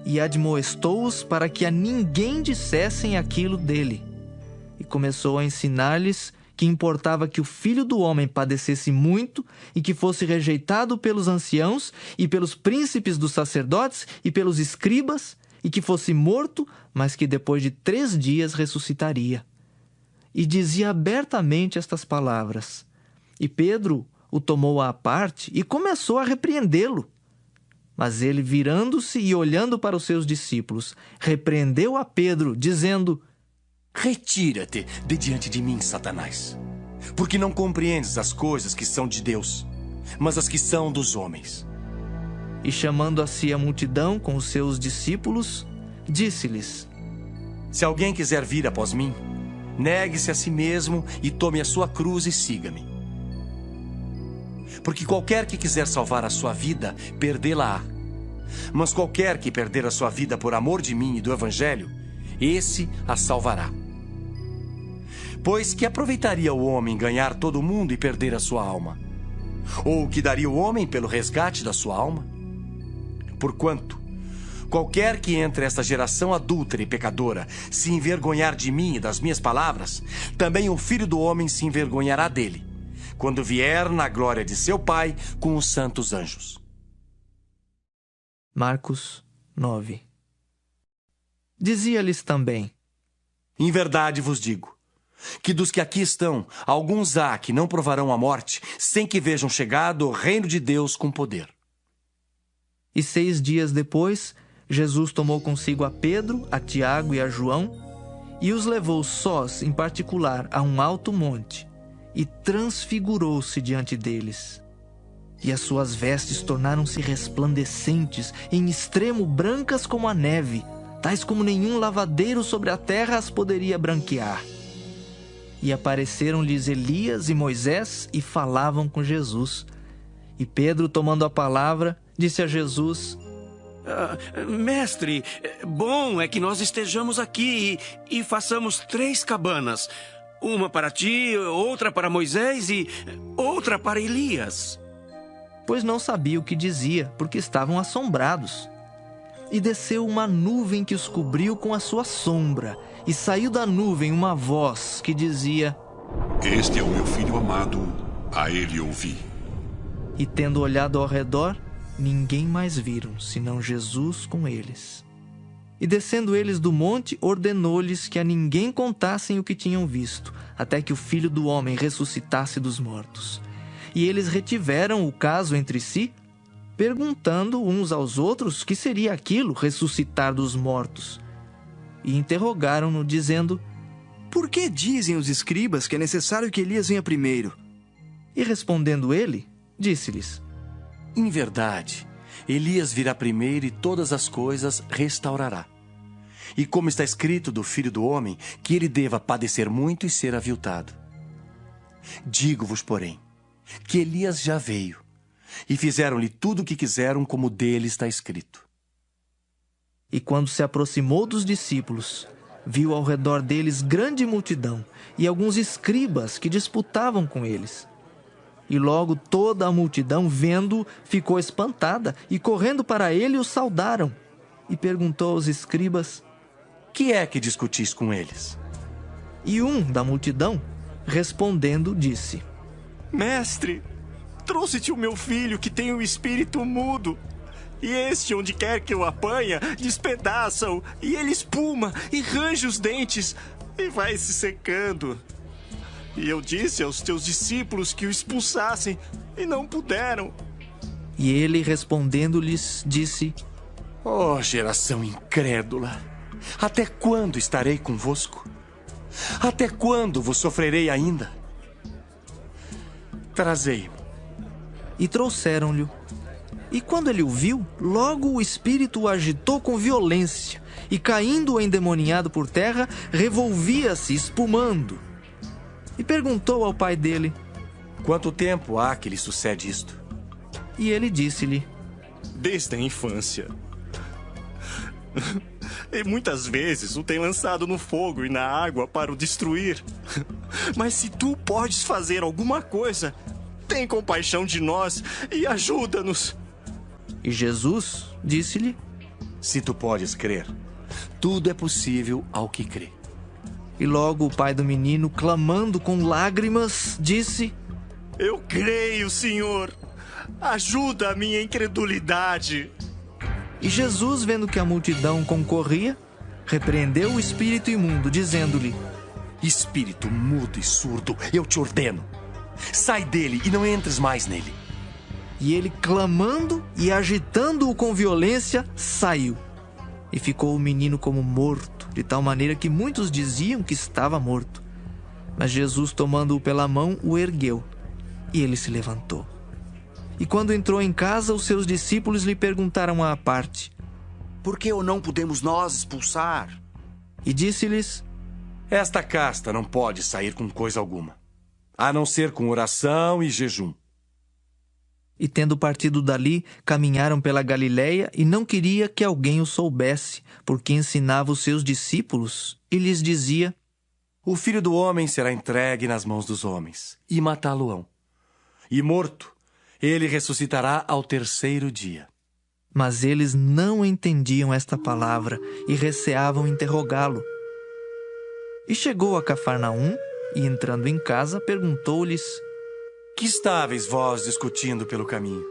E admoestou-os para que a ninguém dissessem aquilo dele. E começou a ensinar-lhes que importava que o Filho do Homem padecesse muito e que fosse rejeitado pelos anciãos e pelos príncipes dos sacerdotes e pelos escribas, e que fosse morto, mas que depois de 3 dias ressuscitaria. E dizia abertamente estas palavras. E Pedro o tomou à parte e começou a repreendê-lo. Mas ele, virando-se e olhando para os seus discípulos, repreendeu a Pedro, dizendo: Retira-te de diante de mim, Satanás, porque não compreendes as coisas que são de Deus, mas as que são dos homens. E chamando a si a multidão com os seus discípulos, disse-lhes: Se alguém quiser vir após mim, negue-se a si mesmo e tome a sua cruz e siga-me. Porque qualquer que quiser salvar a sua vida, perdê-la-á. Mas qualquer que perder a sua vida por amor de mim e do Evangelho, esse a salvará. Pois que aproveitaria o homem ganhar todo o mundo e perder a sua alma? Ou o que daria o homem pelo resgate da sua alma? Porquanto, qualquer que entre esta geração adúltera e pecadora se envergonhar de mim e das minhas palavras, também o Filho do Homem se envergonhará dele, quando vier na glória de seu Pai com os santos anjos. Marcos 9. Dizia-lhes também: Em verdade vos digo, que dos que aqui estão, alguns há que não provarão a morte, sem que vejam chegado o reino de Deus com poder. E 6 dias depois, Jesus tomou consigo a Pedro, a Tiago e a João, e os levou sós, em particular, a um alto monte, e transfigurou-se diante deles. E as suas vestes tornaram-se resplandecentes, em extremo brancas como a neve, tais como nenhum lavadeiro sobre a terra as poderia branquear. E apareceram-lhes Elias e Moisés e falavam com Jesus. E Pedro, tomando a palavra, disse a Jesus: Mestre, bom é que nós estejamos aqui e façamos 3 cabanas. Uma para ti, outra para Moisés e outra para Elias. Pois não sabia o que dizia, porque estavam assombrados. E desceu uma nuvem que os cobriu com a sua sombra, e saiu da nuvem uma voz que dizia: Este é o meu filho amado, a ele ouvi. E tendo olhado ao redor, ninguém mais viram, senão Jesus com eles. E descendo eles do monte, ordenou-lhes que a ninguém contassem o que tinham visto, até que o Filho do Homem ressuscitasse dos mortos. E eles retiveram o caso entre si, perguntando uns aos outros que seria aquilo, ressuscitar dos mortos. E interrogaram-no, dizendo: Por que dizem os escribas que é necessário que Elias venha primeiro? E respondendo ele, disse-lhes: Em verdade, Elias virá primeiro e todas as coisas restaurará. E como está escrito do Filho do Homem, que ele deva padecer muito e ser aviltado. Digo-vos, porém, que Elias já veio, e fizeram-lhe tudo o que quiseram, como dele está escrito. E quando se aproximou dos discípulos, viu ao redor deles grande multidão, e alguns escribas que disputavam com eles. E logo toda a multidão, vendo-o, ficou espantada, e correndo para ele o saudaram. E perguntou aos escribas: Que é que discutis com eles? E um da multidão, respondendo, disse: Mestre, trouxe-te o meu filho que tem o espírito mudo. E este, onde quer que o apanha, despedaça-o, e ele espuma e range os dentes, e vai se secando. E eu disse aos teus discípulos que o expulsassem, e não puderam. E ele, respondendo-lhes, disse: Ó geração incrédula, até quando estarei convosco? Até quando vos sofrerei ainda? Trazei-mo. E trouxeram-lhe. E quando ele o viu, logo o espírito o agitou com violência, e caindo o endemoniado por terra, revolvia-se, espumando. E perguntou ao pai dele: Quanto tempo há que lhe sucede isto? E ele disse-lhe: Desde a infância. E muitas vezes o tem lançado no fogo e na água para o destruir. Mas se tu podes fazer alguma coisa, tem compaixão de nós e ajuda-nos. E Jesus disse-lhe: Se tu podes crer, tudo é possível ao que crê. E logo o pai do menino, clamando com lágrimas, disse: Eu creio, Senhor. Ajuda a minha incredulidade. E Jesus, vendo que a multidão concorria, repreendeu o espírito imundo, dizendo-lhe: Espírito mudo e surdo, eu te ordeno, sai dele e não entres mais nele. E ele, clamando e agitando-o com violência, saiu. E ficou o menino como morto, de tal maneira que muitos diziam que estava morto. Mas Jesus, tomando-o pela mão, o ergueu, e ele se levantou. E quando entrou em casa, os seus discípulos lhe perguntaram à parte: Por que o não podemos nós expulsar? E disse-lhes: Esta casta não pode sair com coisa alguma, a não ser com oração e jejum. E tendo partido dali, caminharam pela Galiléia, e não queria que alguém o soubesse, porque ensinava os seus discípulos, e lhes dizia: O Filho do Homem será entregue nas mãos dos homens, e matá-lo-ão. E morto, ele ressuscitará ao terceiro dia. Mas eles não entendiam esta palavra, e receavam interrogá-lo. E chegou a Cafarnaum, e entrando em casa, perguntou-lhes: Que estáveis vós discutindo pelo caminho?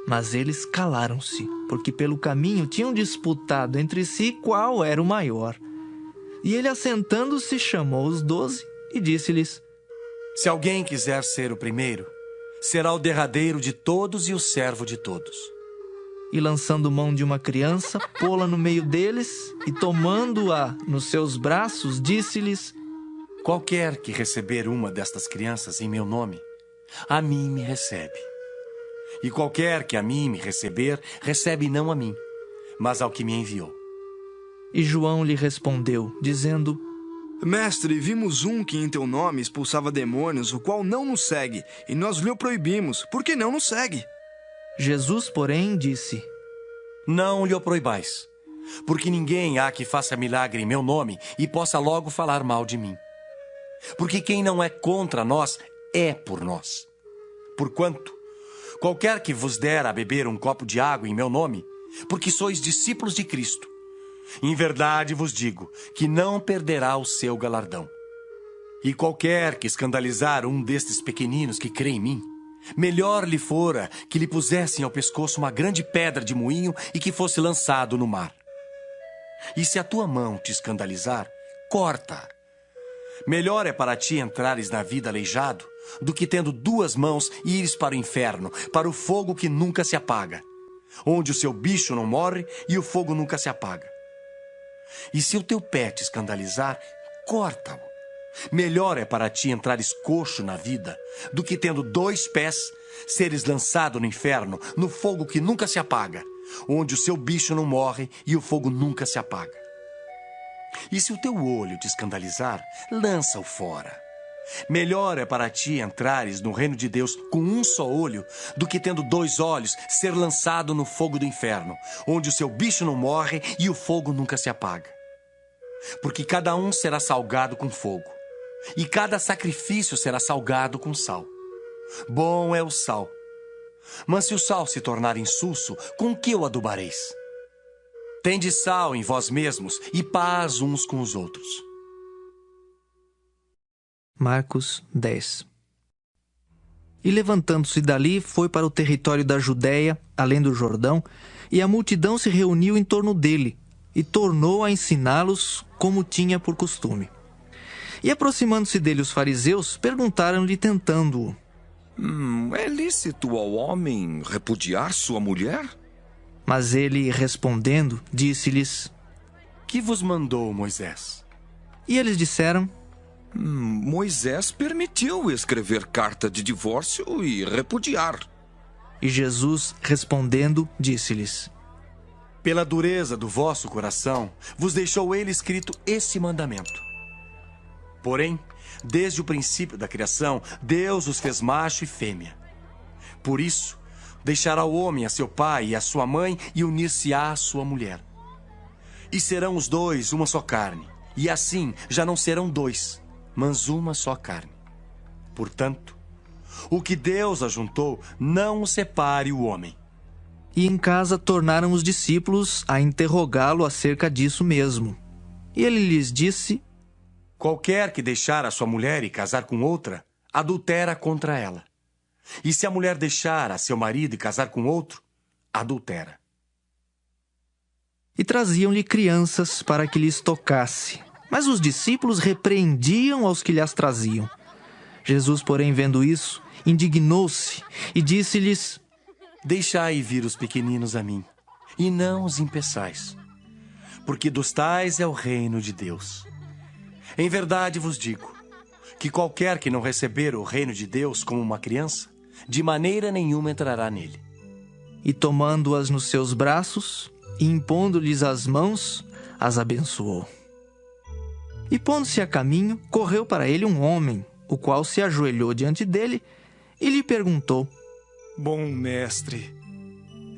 Mas eles calaram-se, porque pelo caminho tinham disputado entre si qual era o maior. E ele, assentando-se, chamou os 12 e disse-lhes: Se alguém quiser ser o primeiro, será o derradeiro de todos e o servo de todos. E lançando mão de uma criança, pô-la no meio deles, e tomando-a nos seus braços, disse-lhes: Qualquer que receber uma destas crianças em meu nome, a mim me recebe. E qualquer que a mim me receber, recebe não a mim, mas ao que me enviou. E João lhe respondeu, dizendo: Mestre, vimos um que em teu nome expulsava demônios, o qual não nos segue, e nós lhe o proibimos, porque não nos segue. Jesus, porém, disse: Não lhe o proibais, porque ninguém há que faça milagre em meu nome e possa logo falar mal de mim. Porque quem não é contra nós é por nós. Porquanto, qualquer que vos der a beber um copo de água em meu nome, porque sois discípulos de Cristo, em verdade vos digo que não perderá o seu galardão. E qualquer que escandalizar um destes pequeninos que crê em mim, melhor lhe fora que lhe pusessem ao pescoço uma grande pedra de moinho e que fosse lançado no mar. E se a tua mão te escandalizar, corta. Melhor é para ti entrares na vida aleijado do que tendo 2 mãos ires para o inferno, para o fogo que nunca se apaga, onde o seu bicho não morre e o fogo nunca se apaga. E se o teu pé te escandalizar, corta-o. Melhor é para ti entrares coxo na vida do que tendo 2 pés, seres lançado no inferno, no fogo que nunca se apaga, onde o seu bicho não morre e o fogo nunca se apaga. E se o teu olho te escandalizar, lança-o fora. Melhor é para ti entrares no reino de Deus com um só olho do que tendo 2 olhos ser lançado no fogo do inferno, onde o seu bicho não morre e o fogo nunca se apaga. Porque cada um será salgado com fogo, e cada sacrifício será salgado com sal. Bom é o sal. Mas se o sal se tornar insulso, com que o adubareis? Tende sal em vós mesmos e paz uns com os outros. Marcos 10. E levantando-se dali, foi para o território da Judéia, além do Jordão, e a multidão se reuniu em torno dele, e tornou a ensiná-los como tinha por costume. E aproximando-se dele os fariseus, perguntaram-lhe, tentando-o: É lícito ao homem repudiar sua mulher? Mas ele, respondendo, disse-lhes: Que vos mandou Moisés? E eles disseram: Moisés permitiu escrever carta de divórcio e repudiar. E Jesus, respondendo, disse-lhes: Pela dureza do vosso coração, vos deixou ele escrito esse mandamento. Porém, desde o princípio da criação, Deus os fez macho e fêmea. Por isso, deixará o homem a seu pai e a sua mãe e unir-se-á à sua mulher. E serão os 2 uma só carne, e assim já não serão 2, mas uma só carne. Portanto, o que Deus ajuntou, não o separe o homem. E em casa tornaram os discípulos a interrogá-lo acerca disso mesmo. E ele lhes disse: Qualquer que deixar a sua mulher e casar com outra, adultera contra ela. E se a mulher deixar a seu marido e casar com outro, adultera. E traziam-lhe crianças para que lhes tocasse. Mas os discípulos repreendiam aos que lhes traziam. Jesus, porém, vendo isso, indignou-se e disse-lhes: Deixai vir os pequeninos a mim, e não os impeçais, porque dos tais é o reino de Deus. Em verdade vos digo, que qualquer que não receber o reino de Deus como uma criança, de maneira nenhuma entrará nele. E tomando-as nos seus braços, e impondo-lhes as mãos, as abençoou. E pondo-se a caminho, correu para ele um homem, o qual se ajoelhou diante dele e lhe perguntou: Bom mestre,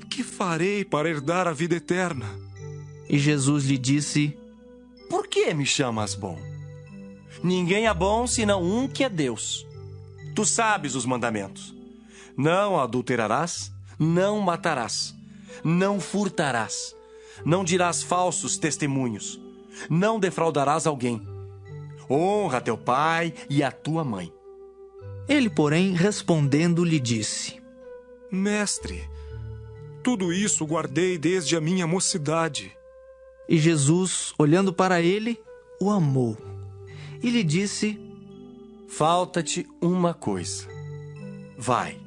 que farei para herdar a vida eterna? E Jesus lhe disse: Por que me chamas bom? Ninguém é bom senão um que é Deus. Tu sabes os mandamentos: não adulterarás, não matarás, não furtarás, não dirás falsos testemunhos, não defraudarás alguém. Honra teu pai e a tua mãe. Ele, porém, respondendo, lhe disse: Mestre, tudo isso guardei desde a minha mocidade. E Jesus, olhando para ele, o amou e lhe disse: Falta-te uma coisa. Vai,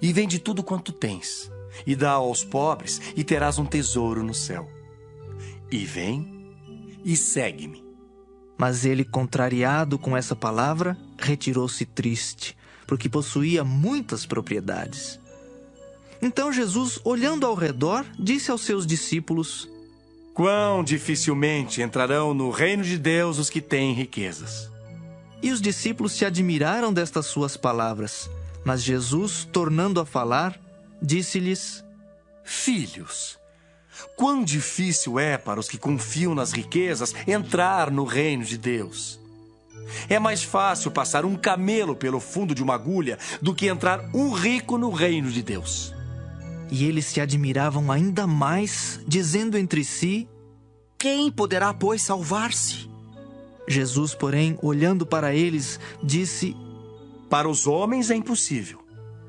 e vende tudo quanto tens, e dá aos pobres, e terás um tesouro no céu. E vem e segue-me. Mas ele, contrariado com essa palavra, retirou-se triste, porque possuía muitas propriedades. Então Jesus, olhando ao redor, disse aos seus discípulos: Quão dificilmente entrarão no reino de Deus os que têm riquezas. E os discípulos se admiraram destas suas palavras. Mas Jesus, tornando a falar, disse-lhes: Filhos, quão difícil é para os que confiam nas riquezas entrar no reino de Deus. É mais fácil passar um camelo pelo fundo de uma agulha do que entrar um rico no reino de Deus. E eles se admiravam ainda mais, dizendo entre si: Quem poderá, pois, salvar-se? Jesus, porém, olhando para eles, disse: Para os homens é impossível,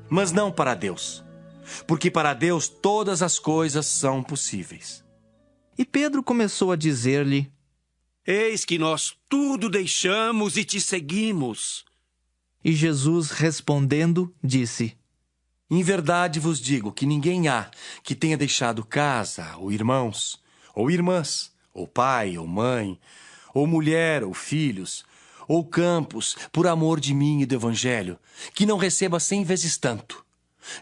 mas não para Deus, porque para Deus todas as coisas são possíveis. E Pedro começou a dizer-lhe: Eis que nós tudo deixamos e te seguimos. E Jesus, respondendo, disse: Em verdade vos digo que ninguém há que tenha deixado casa, ou irmãos, ou irmãs, ou pai, ou mãe, ou mulher, ou filhos, ou campos, por amor de mim e do Evangelho, que não receba 100 vezes tanto.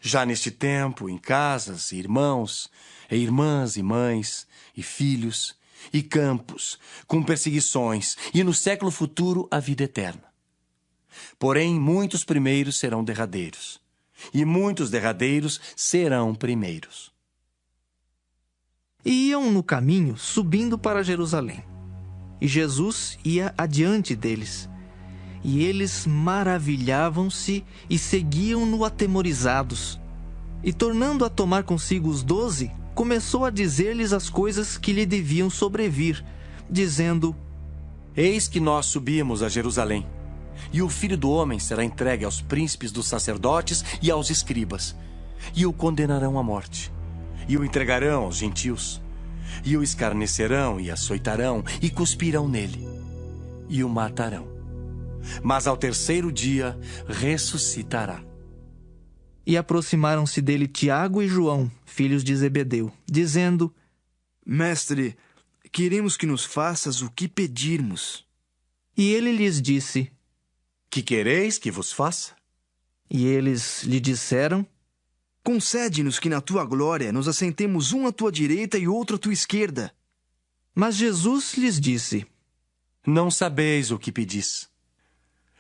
Já neste tempo, em casas, irmãos, e irmãs, e mães, e filhos, e campos, com perseguições, e no século futuro a vida eterna. Porém, muitos primeiros serão derradeiros, e muitos derradeiros serão primeiros. E iam no caminho, subindo para Jerusalém. E Jesus ia adiante deles. E eles maravilhavam-se e seguiam-no atemorizados. E tornando a tomar consigo os 12, começou a dizer-lhes as coisas que lhe deviam sobrevir, dizendo: Eis que nós subimos a Jerusalém, e o Filho do Homem será entregue aos príncipes dos sacerdotes e aos escribas, e o condenarão à morte, e o entregarão aos gentios, e o escarnecerão e açoitarão, e cuspirão nele, e o matarão. Mas ao terceiro dia ressuscitará. E aproximaram-se dele Tiago e João, filhos de Zebedeu, dizendo: Mestre, queremos que nos faças o que pedirmos. E ele lhes disse: Que quereis que vos faça? E eles lhe disseram: Concede-nos que na tua glória nos assentemos um à tua direita e outro à tua esquerda. Mas Jesus lhes disse: Não sabeis o que pedis.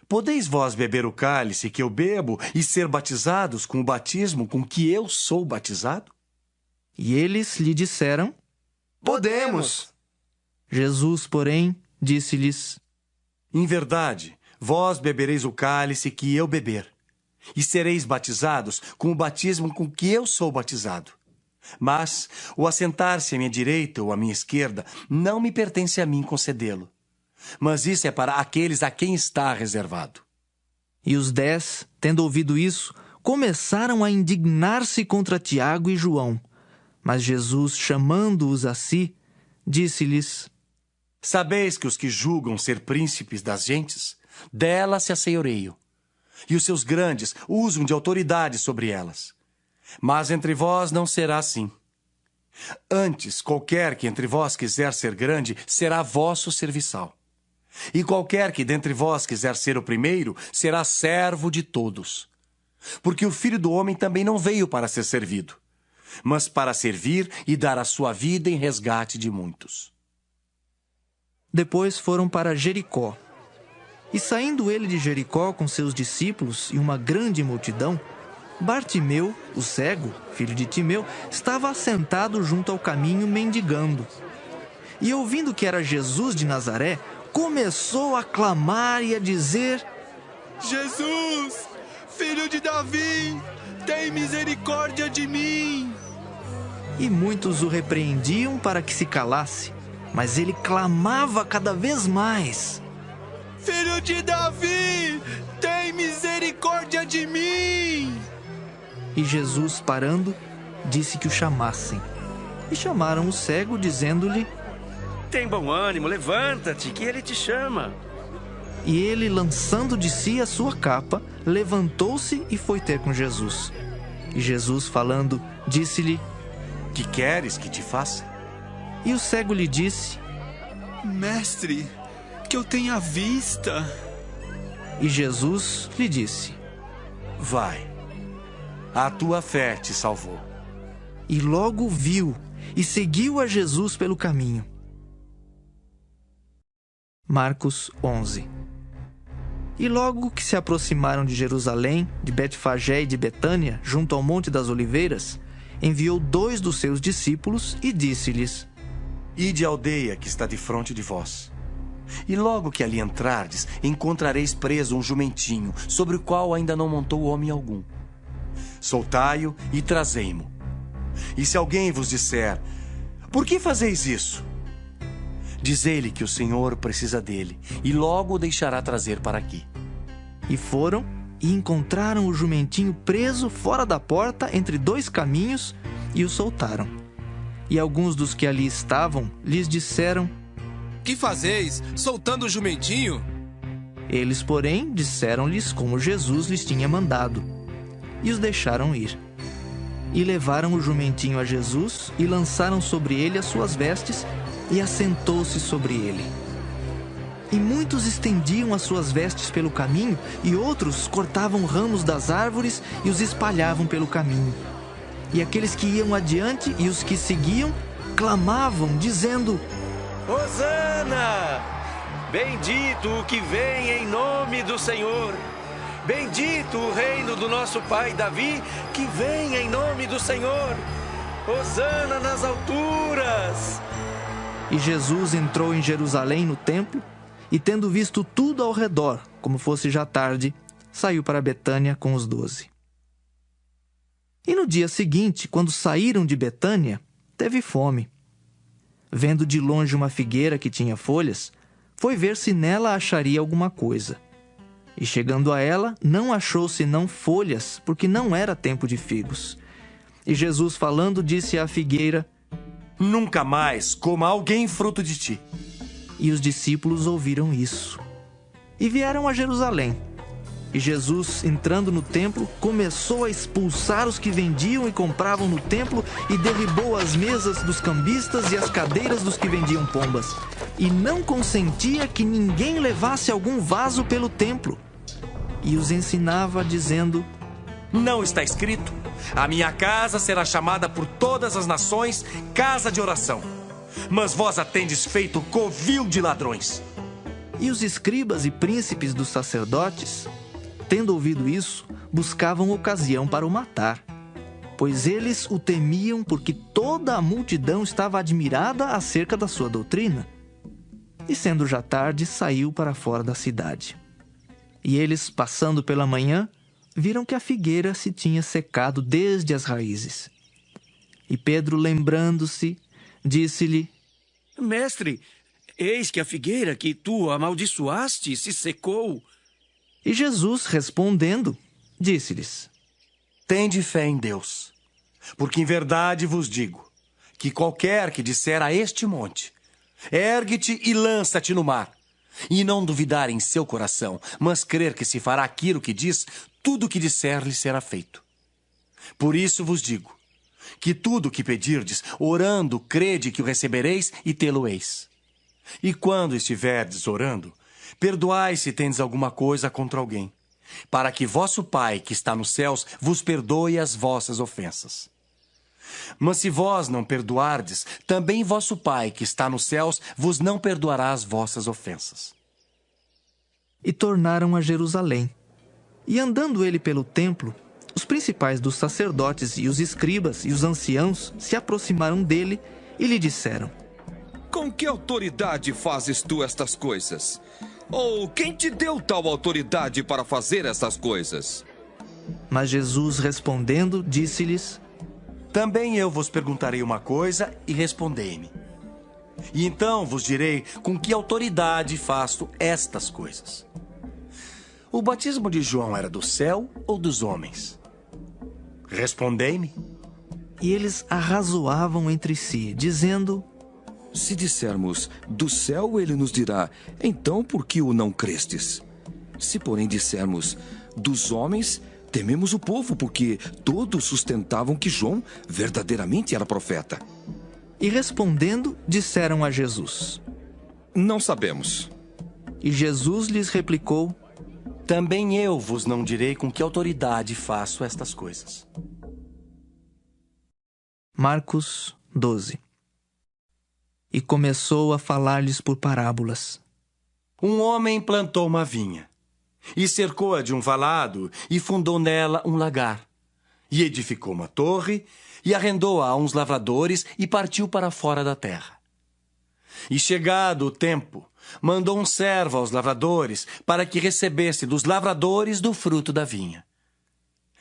Podeis vós beber o cálice que eu bebo e ser batizados com o batismo com que eu sou batizado? E eles lhe disseram: Podemos. Jesus, porém, disse-lhes: Em verdade, vós bebereis o cálice que eu beber, e sereis batizados com o batismo com que eu sou batizado. Mas o assentar-se à minha direita ou à minha esquerda não me pertence a mim concedê-lo. Mas isso é para aqueles a quem está reservado. E os 10, tendo ouvido isso, começaram a indignar-se contra Tiago e João. Mas Jesus, chamando-os a si, disse-lhes: Sabeis que os que julgam ser príncipes das gentes, delas se assenhoreiam, e os seus grandes usam de autoridade sobre elas. Mas entre vós não será assim. Antes, qualquer que entre vós quiser ser grande, será vosso serviçal. E qualquer que dentre vós quiser ser o primeiro, será servo de todos. Porque o Filho do Homem também não veio para ser servido, mas para servir e dar a sua vida em resgate de muitos. Depois foram para Jericó. E saindo ele de Jericó com seus discípulos e uma grande multidão, Bartimeu, o cego, filho de Timeu, estava assentado junto ao caminho mendigando. E ouvindo que era Jesus de Nazaré, começou a clamar e a dizer: Jesus, filho de Davi, tem misericórdia de mim. E muitos o repreendiam para que se calasse, mas ele clamava cada vez mais: Filho de Davi, tem misericórdia de mim. E Jesus, parando, disse que o chamassem. E chamaram o cego, dizendo-lhe: Tem bom ânimo, levanta-te, que ele te chama. E ele, lançando de si a sua capa, levantou-se e foi ter com Jesus. E Jesus, falando, disse-lhe: Que queres que te faça? E o cego lhe disse: Mestre, que eu tenha vista. E Jesus lhe disse: Vai, a tua fé te salvou. E logo viu e seguiu a Jesus pelo caminho. Marcos 11. E logo que se aproximaram de Jerusalém, de Betfagé e de Betânia, junto ao Monte das Oliveiras, enviou 2 dos seus discípulos e disse-lhes: Ide à aldeia que está defronte de vós. E logo que ali entrardes, encontrareis preso um jumentinho, sobre o qual ainda não montou homem algum. Soltai-o e trazei-mo. E se alguém vos disser: Por que fazeis isso? Dizei-lhe que o Senhor precisa dele, e logo o deixará trazer para aqui. E foram e encontraram o jumentinho preso fora da porta entre 2 caminhos e o soltaram. E alguns dos que ali estavam lhes disseram: Que fazeis, soltando o jumentinho? Eles, porém, disseram-lhes como Jesus lhes tinha mandado, e os deixaram ir. E levaram o jumentinho a Jesus e lançaram sobre ele as suas vestes, e assentou-se sobre ele. E muitos estendiam as suas vestes pelo caminho, e outros cortavam ramos das árvores e os espalhavam pelo caminho. E aqueles que iam adiante e os que seguiam clamavam, dizendo: Hosana! Bendito o que vem em nome do Senhor! Bendito o reino do nosso pai Davi, que vem em nome do Senhor! Hosana nas alturas! E Jesus entrou em Jerusalém no templo, e tendo visto tudo ao redor, como fosse já tarde, saiu para Betânia com os 12. E no dia seguinte, quando saíram de Betânia, teve fome. Vendo de longe uma figueira que tinha folhas, foi ver se nela acharia alguma coisa. E chegando a ela, não achou senão folhas, porque não era tempo de figos. E Jesus, falando, disse à figueira: Nunca mais coma alguém fruto de ti. E os discípulos ouviram isso. E vieram a Jerusalém. E Jesus, entrando no templo, começou a expulsar os que vendiam e compravam no templo e derribou as mesas dos cambistas e as cadeiras dos que vendiam pombas. E não consentia que ninguém levasse algum vaso pelo templo. E os ensinava, dizendo: Não está escrito: A minha casa será chamada por todas as nações casa de oração. Mas vós a tendes feito covil de ladrões. E os escribas e príncipes dos sacerdotes, tendo ouvido isso, buscavam ocasião para o matar, pois eles o temiam porque toda a multidão estava admirada acerca da sua doutrina. E sendo já tarde, saiu para fora da cidade. E eles, passando pela manhã, viram que a figueira se tinha secado desde as raízes. E Pedro, lembrando-se, disse-lhe: Mestre, eis que a figueira que tu amaldiçoaste se secou. E Jesus, respondendo, disse-lhes: Tende fé em Deus, porque em verdade vos digo, que qualquer que disser a este monte: Ergue-te e lança-te no mar, e não duvidar em seu coração, mas crer que se fará aquilo que diz, tudo o que disser lhe será feito. Por isso vos digo, que tudo o que pedirdes, orando, crede que o recebereis e tê-lo-eis. E quando estiverdes orando, perdoai se tendes alguma coisa contra alguém, para que vosso Pai, que está nos céus, vos perdoe as vossas ofensas. Mas se vós não perdoardes, também vosso Pai, que está nos céus, vos não perdoará as vossas ofensas. E tornaram a Jerusalém. E andando ele pelo templo, os principais dos sacerdotes e os escribas e os anciãos se aproximaram dele e lhe disseram: Com que autoridade fazes tu estas coisas? Ou quem te deu tal autoridade para fazer estas coisas? Mas Jesus, respondendo, disse-lhes: Também eu vos perguntarei uma coisa e respondei-me. E então vos direi com que autoridade faço estas coisas. O batismo de João era do céu ou dos homens? Respondei-me. E eles arrazoavam entre si, dizendo: Se dissermos do céu, ele nos dirá, então por que o não crestes? Se porém dissermos dos homens, tememos o povo, porque todos sustentavam que João verdadeiramente era profeta. E respondendo, disseram a Jesus: Não sabemos. E Jesus lhes replicou: Também eu vos não direi com que autoridade faço estas coisas. Marcos 12. E começou a falar-lhes por parábolas. Um homem plantou uma vinha, e cercou-a de um valado, e fundou nela um lagar. E edificou uma torre, e arrendou-a a uns lavradores, e partiu para fora da terra. E chegado o tempo, mandou um servo aos lavradores, para que recebesse dos lavradores do fruto da vinha.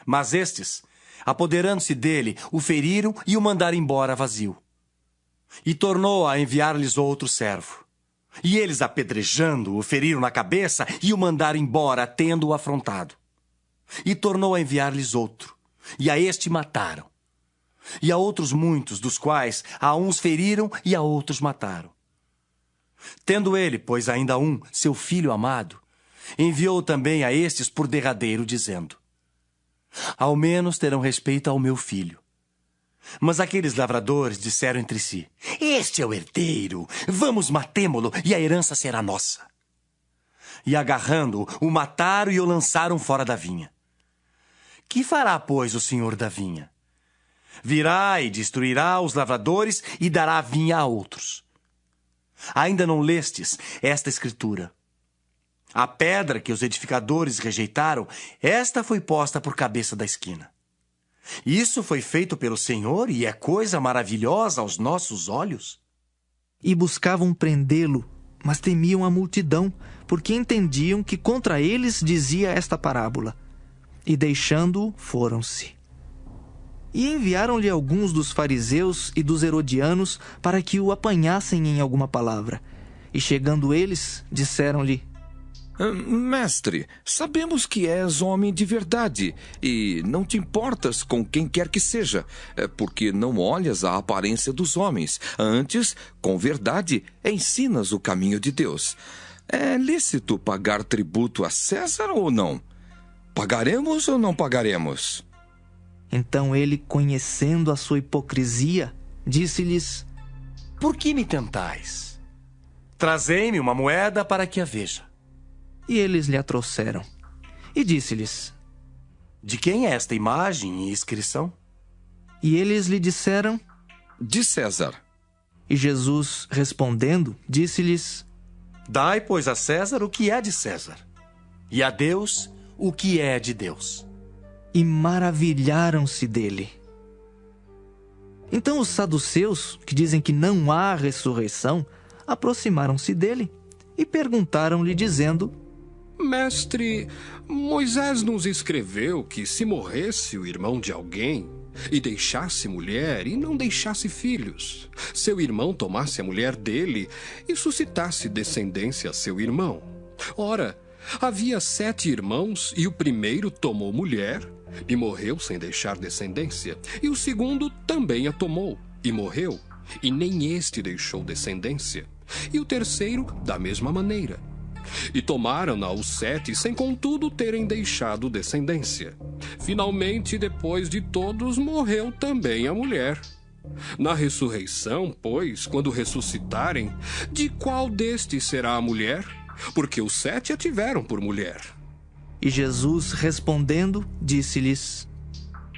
Mas estes, apoderando-se dele, o feriram e o mandaram embora vazio. E tornou a enviar-lhes outro servo. E eles, apedrejando, o feriram na cabeça e o mandaram embora, tendo-o afrontado. E tornou a enviar-lhes outro, e a este mataram. E a outros muitos, dos quais a uns feriram e a outros mataram. Tendo ele, pois ainda um, seu filho amado, enviou também a estes por derradeiro, dizendo: Ao menos terão respeito ao meu filho. Mas aqueles lavradores disseram entre si: Este é o herdeiro, vamos matemo-lo e a herança será nossa. E agarrando-o, o mataram e o lançaram fora da vinha. Que fará, pois, o senhor da vinha? Virá e destruirá os lavradores e dará a vinha a outros. Ainda não lestes esta escritura? A pedra que os edificadores rejeitaram, esta foi posta por cabeça da esquina. Isso foi feito pelo Senhor e é coisa maravilhosa aos nossos olhos. E buscavam prendê-lo, mas temiam a multidão, porque entendiam que contra eles dizia esta parábola. E deixando-o, foram-se. E enviaram-lhe alguns dos fariseus e dos herodianos para que o apanhassem em alguma palavra. E chegando eles, disseram-lhe: Mestre, sabemos que és homem de verdade e não te importas com quem quer que seja, porque não olhas a aparência dos homens. Antes, com verdade, ensinas o caminho de Deus. É lícito pagar tributo a César ou não? Pagaremos ou não pagaremos? Então ele, conhecendo a sua hipocrisia, disse-lhes: Por que me tentais? Trazei-me uma moeda para que a veja. E eles lhe a trouxeram. E disse-lhes: De quem é esta imagem e inscrição? E eles lhe disseram: De César. E Jesus, respondendo, disse-lhes: Dai, pois, a César o que é de César, e a Deus o que é de Deus. E maravilharam-se dele. Então os saduceus, que dizem que não há ressurreição, aproximaram-se dele e perguntaram-lhe, dizendo: Mestre, Moisés nos escreveu que se morresse o irmão de alguém e deixasse mulher e não deixasse filhos, seu irmão tomasse a mulher dele e suscitasse descendência a seu irmão. Ora, havia 7 irmãos e o primeiro tomou mulher e morreu sem deixar descendência, e o segundo também a tomou e morreu, e nem este deixou descendência, e o terceiro da mesma maneira. E tomaram-na os 7, sem contudo terem deixado descendência. Finalmente, depois de todos, morreu também a mulher. Na ressurreição, pois, quando ressuscitarem, de qual destes será a mulher? Porque os 7 a tiveram por mulher. E Jesus, respondendo, disse-lhes: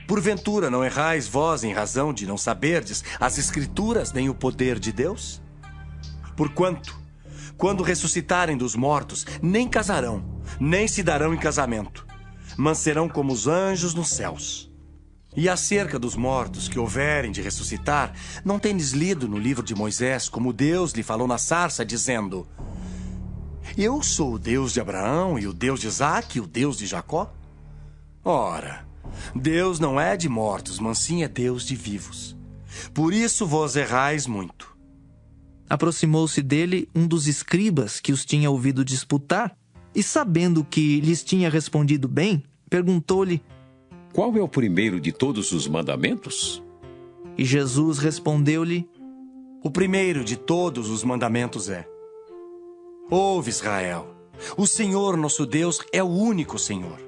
Porventura não errais vós em razão de não saberdes as Escrituras nem o poder de Deus? Porquanto, quando ressuscitarem dos mortos, nem casarão, nem se darão em casamento, mas serão como os anjos nos céus. E acerca dos mortos que houverem de ressuscitar, não tendes lido no livro de Moisés como Deus lhe falou na sarça, dizendo: Eu sou o Deus de Abraão e o Deus de Isaque e o Deus de Jacó? Ora, Deus não é de mortos, mas sim é Deus de vivos. Por isso vos errais muito. Aproximou-se dele um dos escribas que os tinha ouvido disputar, e sabendo que lhes tinha respondido bem, perguntou-lhe: Qual é o primeiro de todos os mandamentos? E Jesus respondeu-lhe: O primeiro de todos os mandamentos é: Ouve, Israel, o Senhor nosso Deus é o único Senhor.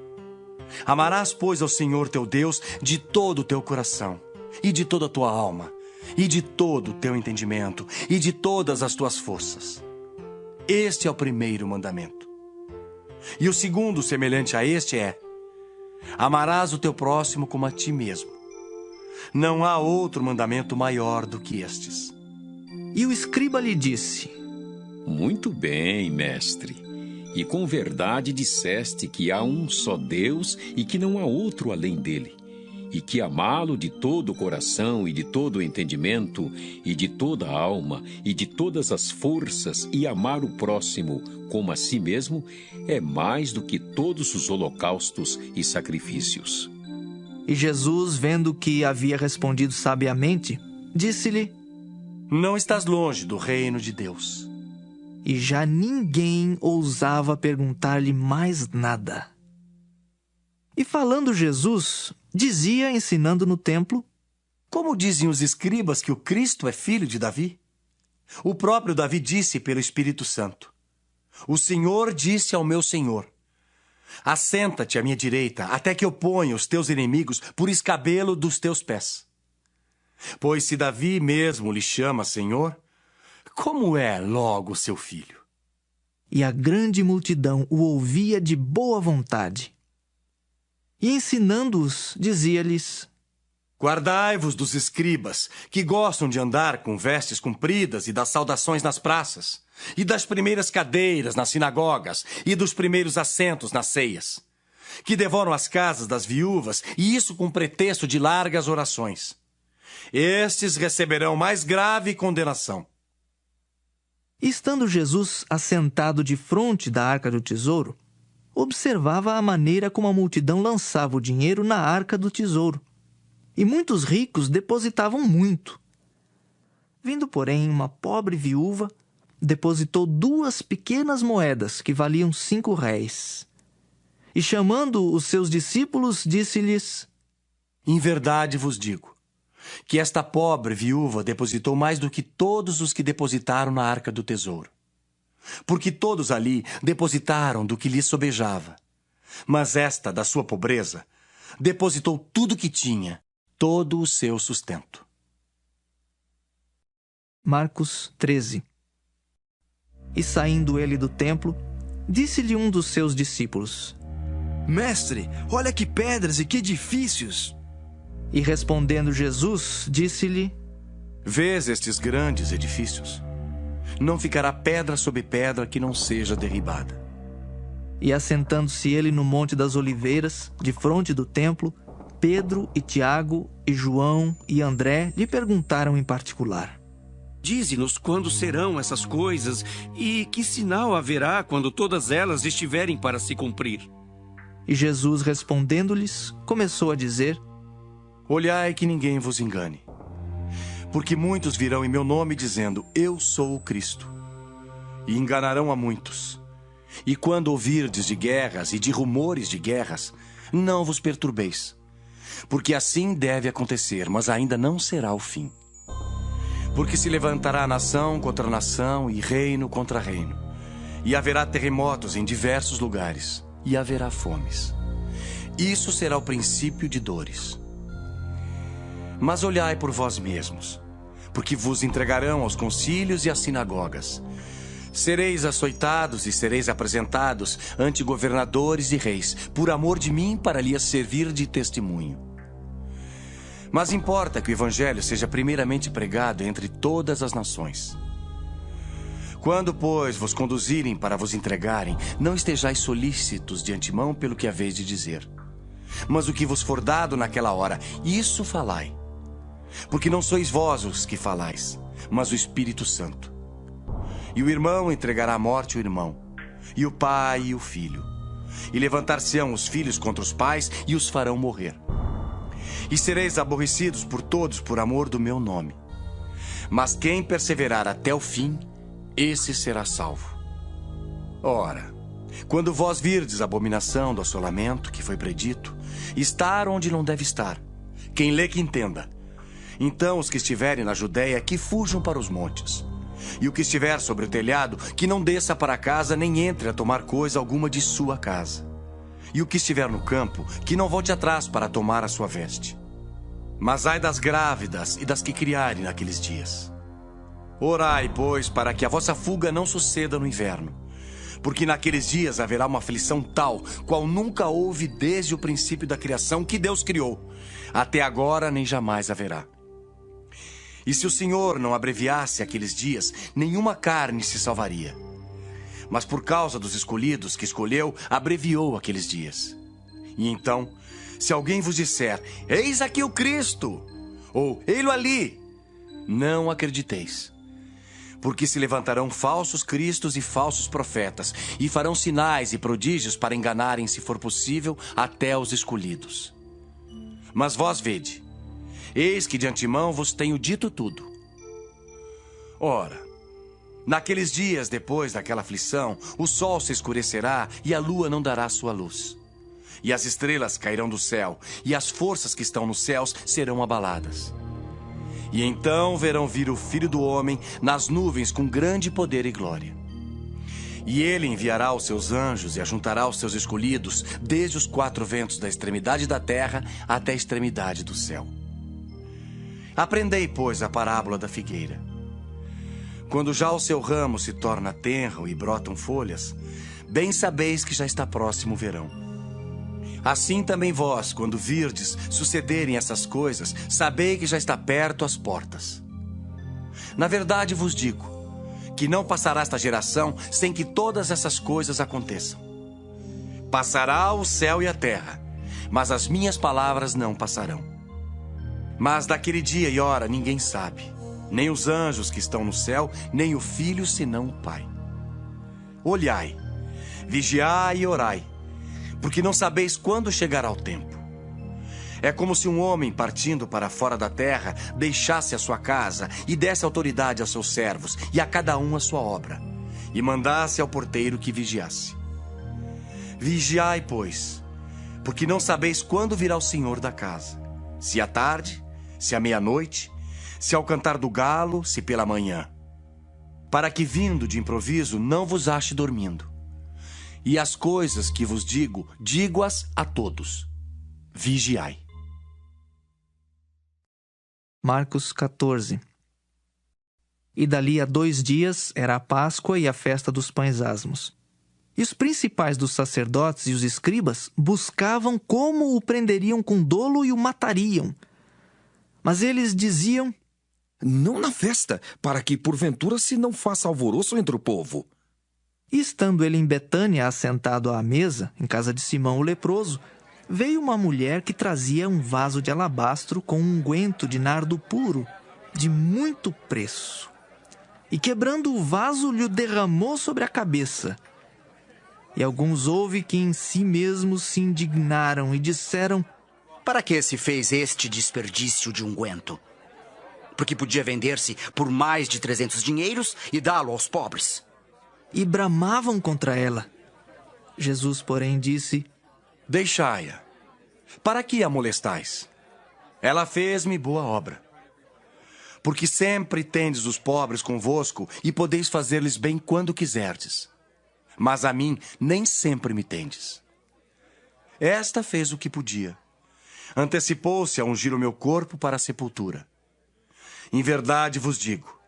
Amarás, pois, ao Senhor teu Deus de todo o teu coração, e de toda a tua alma, e de todo o teu entendimento, e de todas as tuas forças. Este é o primeiro mandamento. E o segundo, semelhante a este, é: Amarás o teu próximo como a ti mesmo. Não há outro mandamento maior do que estes. E o escriba lhe disse: Muito bem, mestre. E com verdade disseste que há um só Deus e que não há outro além dele. E que amá-lo de todo o coração e de todo o entendimento e de toda a alma e de todas as forças e amar o próximo como a si mesmo é mais do que todos os holocaustos e sacrifícios. E Jesus, vendo que havia respondido sabiamente, disse-lhe: Não estás longe do reino de Deus. E já ninguém ousava perguntar-lhe mais nada. E falando Jesus, dizia, ensinando no templo: Como dizem os escribas que o Cristo é filho de Davi? O próprio Davi disse pelo Espírito Santo: O Senhor disse ao meu Senhor: Assenta-te à minha direita, até que eu ponha os teus inimigos por escabelo dos teus pés. Pois se Davi mesmo lhe chama Senhor, como é logo seu filho? E a grande multidão o ouvia de boa vontade. E ensinando-os, dizia-lhes: Guardai-vos dos escribas, que gostam de andar com vestes compridas e das saudações nas praças, e das primeiras cadeiras nas sinagogas, e dos primeiros assentos nas ceias, que devoram as casas das viúvas, e isso com pretexto de largas orações. Estes receberão mais grave condenação. E estando Jesus assentado defronte da arca do tesouro, observava a maneira como a multidão lançava o dinheiro na arca do tesouro. E muitos ricos depositavam muito. Vindo, porém, uma pobre viúva, depositou 2 pequenas moedas que valiam 5 réis. E chamando os seus discípulos, disse-lhes: Em verdade vos digo, que esta pobre viúva depositou mais do que todos os que depositaram na arca do tesouro. Porque todos ali depositaram do que lhes sobejava. Mas esta, da sua pobreza, depositou tudo o que tinha, todo o seu sustento. Marcos 13. E saindo ele do templo, disse-lhe um dos seus discípulos: Mestre, olha que pedras e que edifícios! E respondendo Jesus, disse-lhe: Vês estes grandes edifícios? Não ficará pedra sobre pedra que não seja derribada. E assentando-se ele no Monte das Oliveiras, defronte do templo, Pedro e Tiago e João e André lhe perguntaram em particular: Dize-nos quando serão essas coisas e que sinal haverá quando todas elas estiverem para se cumprir. E Jesus, respondendo-lhes, começou a dizer: Olhai que ninguém vos engane. Porque muitos virão em meu nome dizendo: Eu sou o Cristo. E enganarão a muitos. E quando ouvirdes de guerras e de rumores de guerras, não vos perturbeis. Porque assim deve acontecer, mas ainda não será o fim. Porque se levantará nação contra nação e reino contra reino. E haverá terremotos em diversos lugares. E haverá fomes. Isso será o princípio de dores. Mas olhai por vós mesmos, porque vos entregarão aos concílios e às sinagogas. Sereis açoitados e sereis apresentados ante governadores e reis, por amor de mim, para lhes servir de testemunho. Mas importa que o evangelho seja primeiramente pregado entre todas as nações. Quando, pois, vos conduzirem para vos entregarem, não estejais solícitos de antemão pelo que haveis de dizer. Mas o que vos for dado naquela hora, isso falai. Porque não sois vós os que falais, mas o Espírito Santo. E o irmão entregará à morte o irmão, e o pai e o filho. E levantar-se-ão os filhos contra os pais e os farão morrer. E sereis aborrecidos por todos por amor do meu nome. Mas quem perseverar até o fim, esse será salvo. Ora, quando vós virdes a abominação do assolamento que foi predito, estar onde não deve estar, quem lê que entenda. Então os que estiverem na Judéia que fujam para os montes. E o que estiver sobre o telhado, que não desça para casa, nem entre a tomar coisa alguma de sua casa. E o que estiver no campo, que não volte atrás para tomar a sua veste. Mas ai das grávidas e das que criarem naqueles dias. Orai, pois, para que a vossa fuga não suceda no inverno. Porque naqueles dias haverá uma aflição tal, qual nunca houve desde o princípio da criação que Deus criou. Até agora nem jamais haverá. E se o Senhor não abreviasse aqueles dias, nenhuma carne se salvaria. Mas por causa dos escolhidos que escolheu, abreviou aqueles dias. E então, se alguém vos disser, eis aqui o Cristo, ou ei-lo ali, não acrediteis. Porque se levantarão falsos cristos e falsos profetas, e farão sinais e prodígios para enganarem, se for possível, até os escolhidos. Mas vós vede, eis que de antemão vos tenho dito tudo. Ora, naqueles dias depois daquela aflição, o sol se escurecerá e a lua não dará sua luz. E as estrelas cairão do céu, e as forças que estão nos céus serão abaladas. E então verão vir o Filho do Homem nas nuvens com grande poder e glória. E ele enviará os seus anjos e ajuntará os seus escolhidos desde os quatro ventos da extremidade da terra até a extremidade do céu. Aprendei, pois, a parábola da figueira. Quando já o seu ramo se torna tenro e brotam folhas, bem sabeis que já está próximo o verão. Assim também vós, quando virdes sucederem essas coisas, sabei que já está perto as portas. Na verdade vos digo, que não passará esta geração sem que todas essas coisas aconteçam. Passará o céu e a terra, mas as minhas palavras não passarão. Mas daquele dia e hora ninguém sabe, nem os anjos que estão no céu, nem o Filho, senão o Pai. Olhai, vigiai e orai, porque não sabeis quando chegará o tempo. É como se um homem partindo para fora da terra deixasse a sua casa e desse autoridade aos seus servos e a cada um a sua obra, e mandasse ao porteiro que vigiasse. Vigiai, pois, porque não sabeis quando virá o Senhor da casa, se à tarde, se à meia-noite, se ao cantar do galo, se pela manhã, para que vindo de improviso não vos ache dormindo. E as coisas que vos digo, digo-as a todos. Vigiai. Marcos 14. E dali a 2 dias era a Páscoa e a festa dos pães asmos. E os principais dos sacerdotes e os escribas buscavam como o prenderiam com dolo e o matariam. Mas eles diziam, não na festa, para que porventura se não faça alvoroço entre o povo. E estando ele em Betânia, assentado à mesa, em casa de Simão o leproso, veio uma mulher que trazia um vaso de alabastro com um unguento de nardo puro, de muito preço. E quebrando o vaso, lhe o derramou sobre a cabeça. E alguns houve que em si mesmos se indignaram e disseram, para que se fez este desperdício de unguento? Porque podia vender-se por mais de 300 dinheiros e dá-lo aos pobres. E bramavam contra ela. Jesus, porém, disse, deixai-a. Para que a molestais? Ela fez-me boa obra. Porque sempre tendes os pobres convosco e podeis fazer-lhes bem quando quiserdes. Mas a mim nem sempre me tendes. Esta fez o que podia. Antecipou-se a ungir o meu corpo para a sepultura. Em verdade vos digo,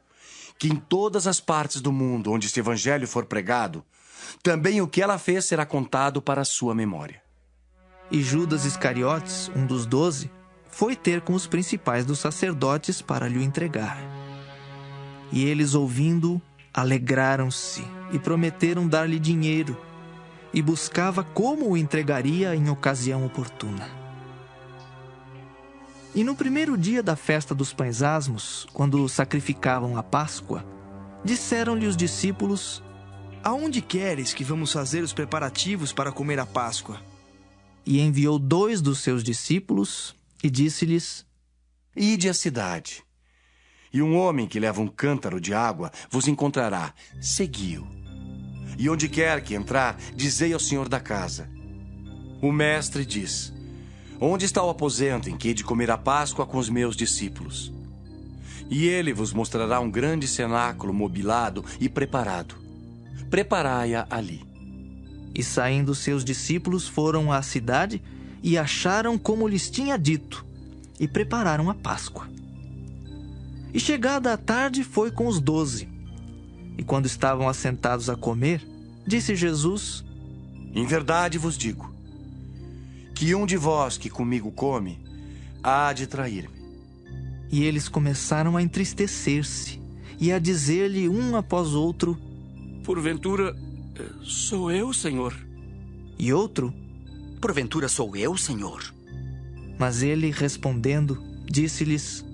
que em todas as partes do mundo onde este evangelho for pregado, também o que ela fez será contado para a sua memória. E Judas Iscariotes, um dos 12, foi ter com os principais dos sacerdotes para lhe entregar. E eles, ouvindo, alegraram-se e prometeram dar-lhe dinheiro, e buscava como o entregaria em ocasião oportuna. E no primeiro dia da festa dos pães asmos, quando sacrificavam a Páscoa, disseram-lhe os discípulos: Aonde queres que vamos fazer os preparativos para comer a Páscoa? E enviou 2 dos seus discípulos e disse-lhes: Ide à cidade, e um homem que leva um cântaro de água vos encontrará. Segui-o. E onde quer que entrar, dizei ao senhor da casa: O mestre diz: Onde está o aposento em que hei de comer a Páscoa com os meus discípulos? E ele vos mostrará um grande cenáculo mobilado e preparado. Preparai-a ali. E saindo seus discípulos foram à cidade e acharam como lhes tinha dito, e prepararam a Páscoa. E chegada a tarde foi com os 12. E quando estavam assentados a comer, disse Jesus: Em verdade vos digo, que um de vós que comigo come, há de trair-me. E eles começaram a entristecer-se, e a dizer-lhe um após outro: Porventura, sou eu, Senhor? E outro: Porventura sou eu, Senhor? Mas ele, respondendo, disse-lhes: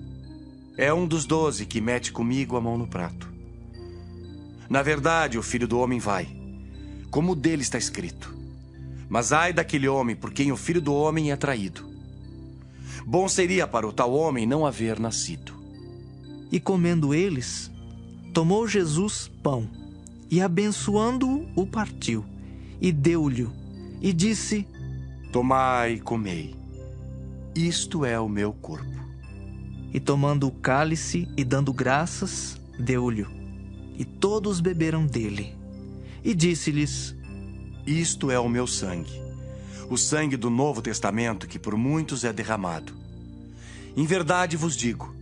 É um dos 12 que mete comigo a mão no prato. Na verdade, o Filho do Homem vai, como dele está escrito. Mas ai daquele homem por quem o Filho do Homem é traído. Bom seria para o tal homem não haver nascido. E comendo eles, tomou Jesus pão, e abençoando-o, o partiu, e deu-lhe, e disse: Tomai e comei, isto é o meu corpo. E tomando o cálice e dando graças, deu-lhe, e todos beberam dele. E disse-lhes: Isto é o meu sangue, o sangue do Novo Testamento que por muitos é derramado. Em verdade vos digo,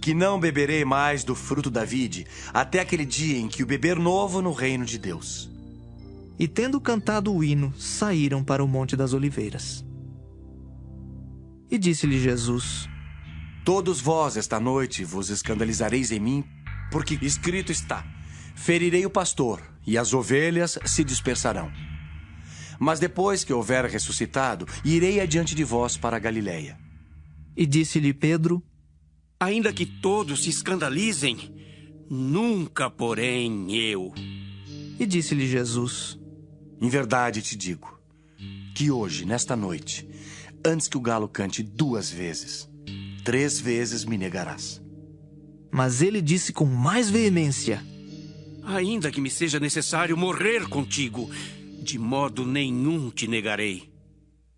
que não beberei mais do fruto da vide, até aquele dia em que o beber novo no reino de Deus. E tendo cantado o hino, saíram para o Monte das Oliveiras. E disse-lhe Jesus: Todos vós esta noite vos escandalizareis em mim, porque escrito está: Ferirei o pastor, e as ovelhas se dispersarão. Mas depois que houver ressuscitado, irei adiante de vós para a Galiléia. E disse-lhe Pedro: Ainda que todos se escandalizem, nunca, porém, eu. E disse-lhe Jesus: Em verdade te digo, que hoje, nesta noite, antes que o galo cante 2 vezes, 3 vezes me negarás. Mas ele disse com mais veemência: Ainda que me seja necessário morrer contigo, de modo nenhum te negarei.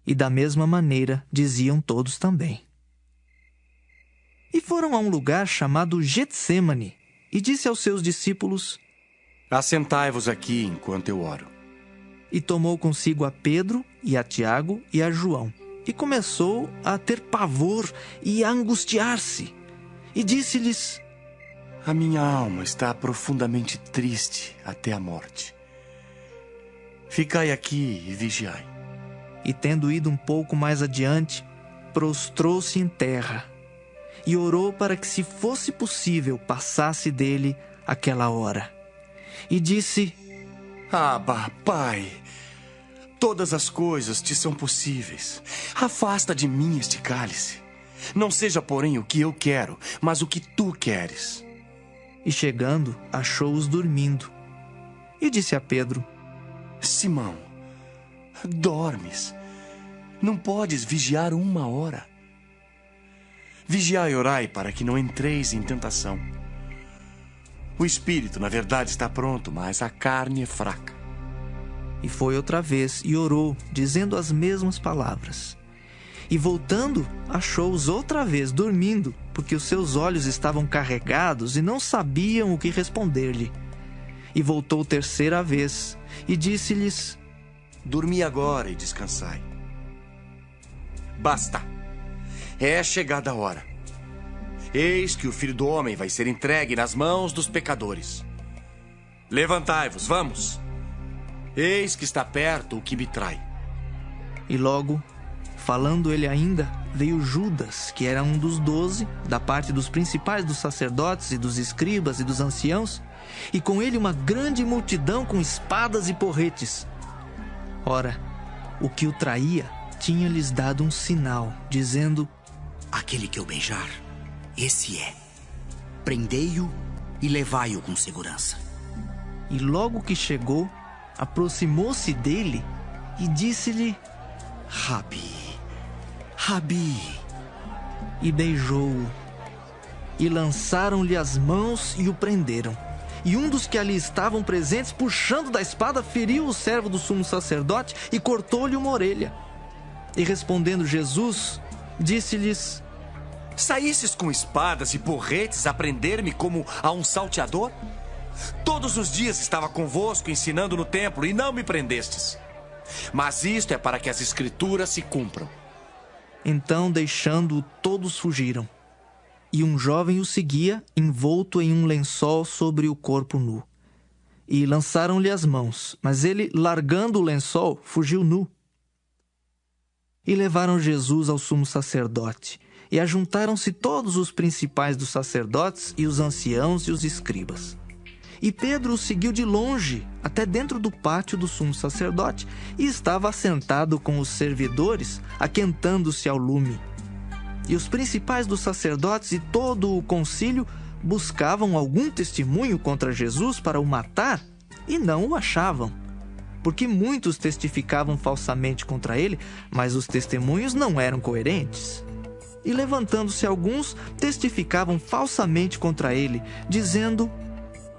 E da mesma maneira diziam todos também. E foram a um lugar chamado Getsêmani, e disse aos seus discípulos: Assentai-vos aqui enquanto eu oro. E tomou consigo a Pedro, e a Tiago, e a João, e começou a ter pavor e a angustiar-se. E disse-lhes: A minha alma está profundamente triste até a morte. Ficai aqui e vigiai. E tendo ido um pouco mais adiante, prostrou-se em terra, e orou para que, se fosse possível, passasse dele aquela hora. E disse: Abba, Pai, todas as coisas te são possíveis. Afasta de mim este cálice. Não seja, porém, o que eu quero, mas o que tu queres. E chegando, achou-os dormindo. E disse a Pedro: Simão, dormes? Não podes vigiar 1 hora? Vigiai e orai para que não entreis em tentação. O espírito, na verdade, está pronto, mas a carne é fraca. E foi outra vez e orou, dizendo as mesmas palavras. E voltando, achou-os outra vez dormindo, porque os seus olhos estavam carregados e não sabiam o que responder-lhe. E voltou 3ª vez e disse-lhes: Dormi agora e descansai. Basta. É chegada a hora. Eis que o Filho do Homem vai ser entregue nas mãos dos pecadores. Levantai-vos, vamos. Eis que está perto o que me trai. E logo falando ele ainda, veio Judas, que era um dos 12, da parte dos principais dos sacerdotes e dos escribas e dos anciãos, e com ele uma grande multidão com espadas e porretes. Ora, o que o traía tinha-lhes dado um sinal, dizendo: aquele que eu beijar, esse é. Prendei-o e levai-o com segurança. E logo que chegou, aproximou-se dele e disse-lhe: Rabi, Rabi. E beijou-o. E lançaram-lhe as mãos e o prenderam. E um dos que ali estavam presentes, puxando da espada, feriu o servo do sumo sacerdote e cortou-lhe uma orelha. E respondendo Jesus, disse-lhes: saísses com espadas e porretes a prender-me como a um salteador? Todos os dias estava convosco ensinando no templo e não me prendestes. Mas isto é para que as escrituras se cumpram. Então, deixando-o, todos fugiram. E um jovem o seguia, envolto em um lençol sobre o corpo nu. E lançaram-lhe as mãos, mas ele, largando o lençol, fugiu nu. E levaram Jesus ao sumo sacerdote. E ajuntaram-se todos os principais dos sacerdotes e os anciãos e os escribas. E Pedro o seguiu de longe, até dentro do pátio do sumo sacerdote, e estava assentado com os servidores, aquentando-se ao lume. E os principais dos sacerdotes e todo o concílio buscavam algum testemunho contra Jesus para o matar, e não o achavam. Porque muitos testificavam falsamente contra ele, mas os testemunhos não eram coerentes. E levantando-se alguns, testificavam falsamente contra ele, dizendo: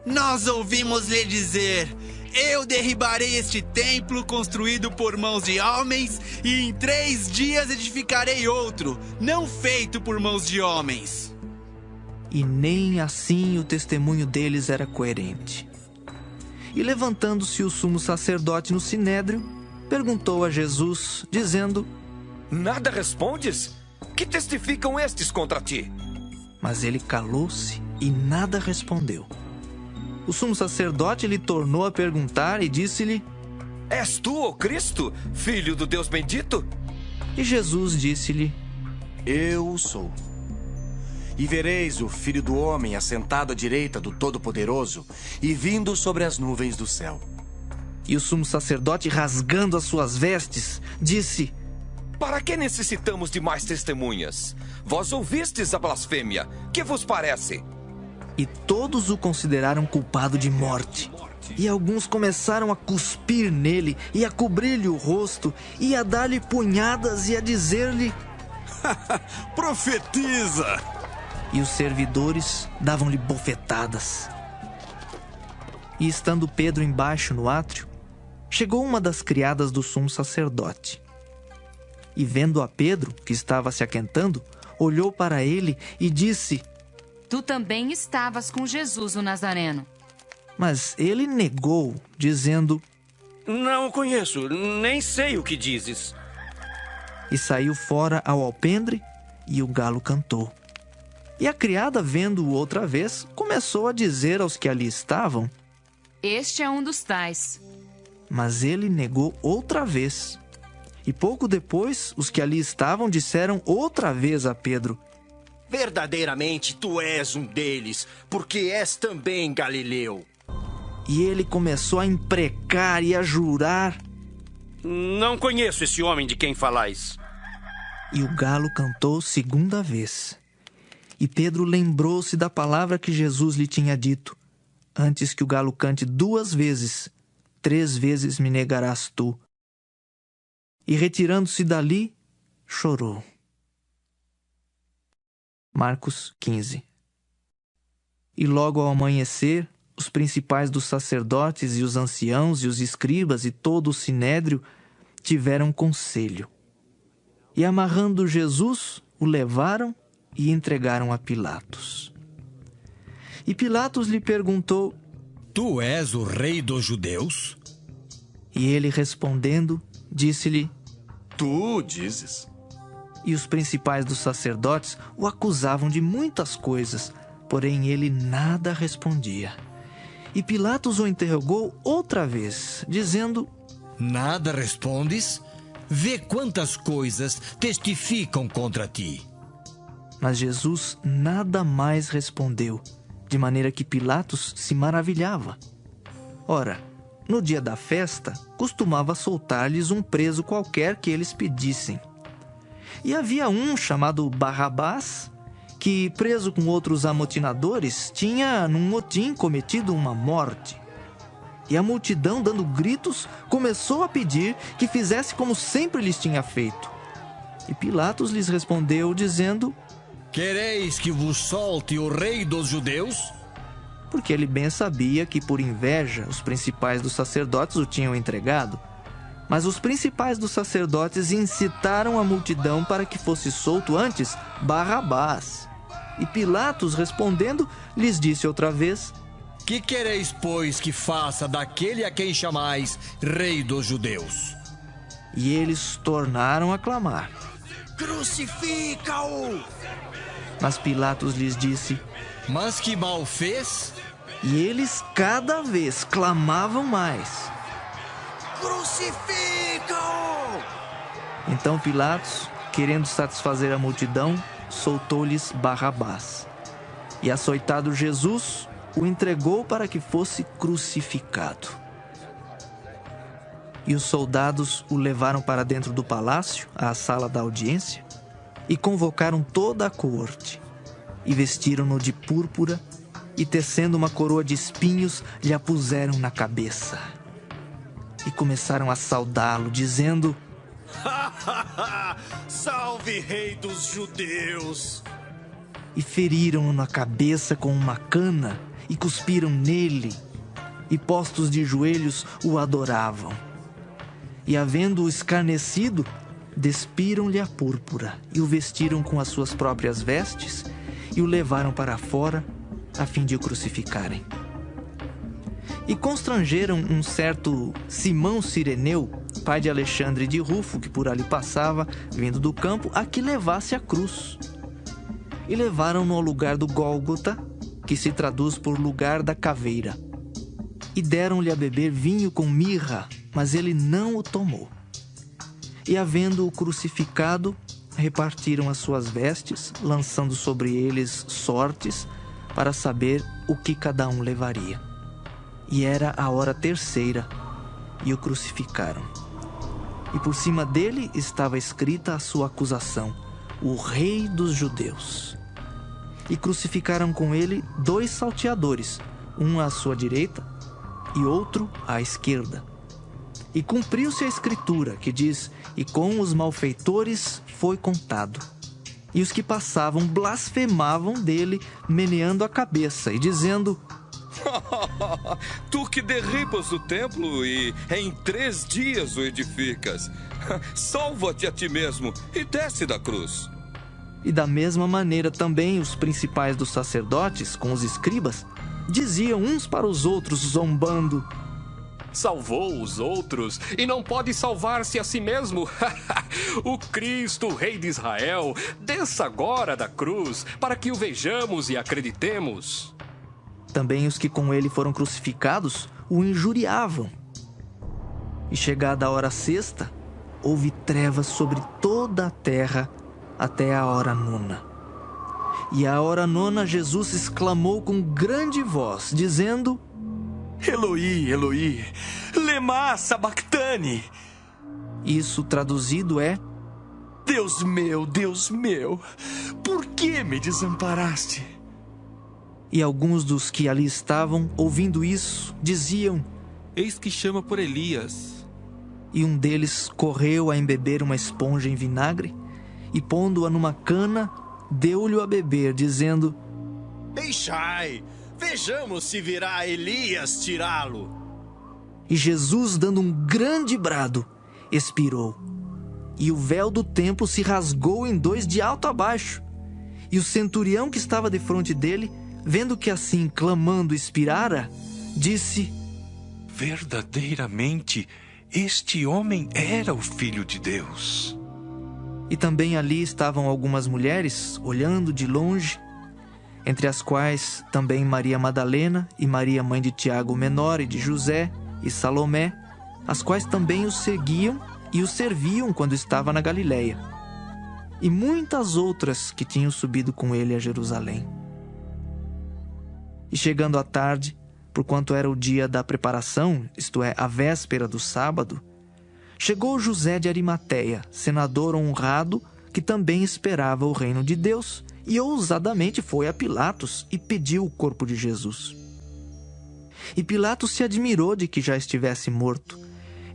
nós ouvimos lhe dizer: eu derribarei este templo construído por mãos de homens, e em 3 dias edificarei outro, não feito por mãos de homens. E nem assim o testemunho deles era coerente. E levantando-se o sumo sacerdote no sinédrio, perguntou a Jesus, dizendo: nada respondes? Que testificam estes contra ti? Mas ele calou-se e nada respondeu. O sumo sacerdote lhe tornou a perguntar e disse-lhe: és tu, o Cristo, filho do Deus bendito? E Jesus disse-lhe: eu o sou. E vereis o Filho do Homem assentado à direita do Todo-Poderoso e vindo sobre as nuvens do céu. E o sumo sacerdote, rasgando as suas vestes, disse: para que necessitamos de mais testemunhas? Vós ouvistes a blasfêmia. Que vos parece? E todos o consideraram culpado de morte. E alguns começaram a cuspir nele, e a cobrir-lhe o rosto, e a dar-lhe punhadas, e a dizer-lhe: profetiza! E os servidores davam-lhe bofetadas. E estando Pedro embaixo no átrio, chegou uma das criadas do sumo sacerdote. E vendo a Pedro, que estava se aquentando, olhou para ele e disse: tu também estavas com Jesus o Nazareno. Mas ele negou, dizendo: não o conheço, nem sei o que dizes. E saiu fora ao alpendre, e o galo cantou. E a criada, vendo-o outra vez, começou a dizer aos que ali estavam: este é um dos tais. Mas ele negou outra vez. E pouco depois, os que ali estavam disseram outra vez a Pedro: verdadeiramente tu és um deles, porque és também galileu. E ele começou a imprecar e a jurar: não conheço esse homem de quem falais. E o galo cantou segunda vez. E Pedro lembrou-se da palavra que Jesus lhe tinha dito: antes que o galo cante 2 vezes, 3 vezes me negarás tu. E retirando-se dali, chorou. Marcos 15. E logo ao amanhecer, os principais dos sacerdotes e os anciãos e os escribas e todo o sinédrio tiveram conselho. E amarrando Jesus, o levaram e entregaram a Pilatos. E Pilatos lhe perguntou: tu és o rei dos judeus? E ele respondendo, disse-lhe: tu dizes. E os principais dos sacerdotes o acusavam de muitas coisas, porém ele nada respondia. E Pilatos o interrogou outra vez, dizendo: nada respondes? Vê quantas coisas testificam contra ti. Mas Jesus nada mais respondeu, de maneira que Pilatos se maravilhava. Ora, no dia da festa, costumava soltar-lhes um preso qualquer que eles pedissem. E havia um chamado Barrabás, que, preso com outros amotinadores, tinha, num motim, cometido uma morte. E a multidão, dando gritos, começou a pedir que fizesse como sempre lhes tinha feito. E Pilatos lhes respondeu, dizendo: Quereis que vos solte o rei dos judeus? Porque ele bem sabia que, por inveja, os principais dos sacerdotes o tinham entregado. Mas os principais dos sacerdotes incitaram a multidão para que fosse solto antes Barrabás. E Pilatos, respondendo, lhes disse outra vez: Que quereis, pois, que faça daquele a quem chamais rei dos judeus? E eles tornaram a clamar: Crucifica-o! Mas Pilatos lhes disse: Mas que mal fez? E eles cada vez clamavam mais: Crucifica-o! Então Pilatos, querendo satisfazer a multidão, soltou-lhes Barrabás. E açoitado Jesus, o entregou para que fosse crucificado. E os soldados o levaram para dentro do palácio, à sala da audiência, e convocaram toda a corte. E vestiram-no de púrpura, e tecendo uma coroa de espinhos, lhe a puseram na cabeça. E começaram a saudá-lo, dizendo: Salve, rei dos judeus! E feriram-no na cabeça com uma cana, e cuspiram nele, e postos de joelhos o adoravam. E havendo-o escarnecido, despiram-lhe a púrpura, e o vestiram com as suas próprias vestes, e o levaram para fora, a fim de o crucificarem. E constrangeram um certo Simão Cireneu, pai de Alexandre de Rufo, que por ali passava, vindo do campo, a que levasse a cruz. E levaram-no ao lugar do Gólgota, que se traduz por lugar da caveira. E deram-lhe a beber vinho com mirra, mas ele não o tomou. E havendo-o crucificado, repartiram as suas vestes, lançando sobre eles sortes, para saber o que cada um levaria. E era a hora terceira, e o crucificaram. E por cima dele estava escrita a sua acusação: o Rei dos Judeus. E crucificaram com ele 2 salteadores, um à sua direita e outro à esquerda. E cumpriu-se a escritura, que diz: e com os malfeitores foi contado. E os que passavam blasfemavam dele, meneando a cabeça e dizendo: Tu que derribas o templo e em 3 dias o edificas, salva-te a ti mesmo e desce da cruz. E da mesma maneira também os principais dos sacerdotes, com os escribas, diziam uns para os outros, zombando: Salvou os outros e não pode salvar-se a si mesmo. O Cristo, o Rei de Israel, desça agora da cruz para que o vejamos e acreditemos. Também os que com ele foram crucificados o injuriavam. E chegada a hora sexta, houve trevas sobre toda a terra até a hora 9. E à hora 9 Jesus exclamou com grande voz, dizendo: Eloi, Eloi, lema sabachthani. Isso traduzido é: Deus meu, por que me desamparaste? E alguns dos que ali estavam, ouvindo isso, diziam: Eis que chama por Elias. E um deles correu a embeber uma esponja em vinagre, e pondo-a numa cana, deu-lhe a beber, dizendo: Deixai, vejamos se virá Elias tirá-lo. E Jesus, dando um grande brado, expirou. E o véu do templo se rasgou em 2 de alto a baixo. E o centurião que estava defronte dele, vendo que assim, clamando, expirara, disse: Verdadeiramente, este homem era o Filho de Deus. E também ali estavam algumas mulheres, olhando de longe, entre as quais também Maria Madalena e Maria, mãe de Tiago o Menor e de José, e Salomé, as quais também o seguiam e o serviam quando estava na Galileia, e muitas outras que tinham subido com ele a Jerusalém. E chegando à tarde, porquanto era o dia da preparação, isto é, a véspera do sábado, chegou José de Arimateia, senador honrado, que também esperava o reino de Deus, e ousadamente foi a Pilatos e pediu o corpo de Jesus. E Pilatos se admirou de que já estivesse morto,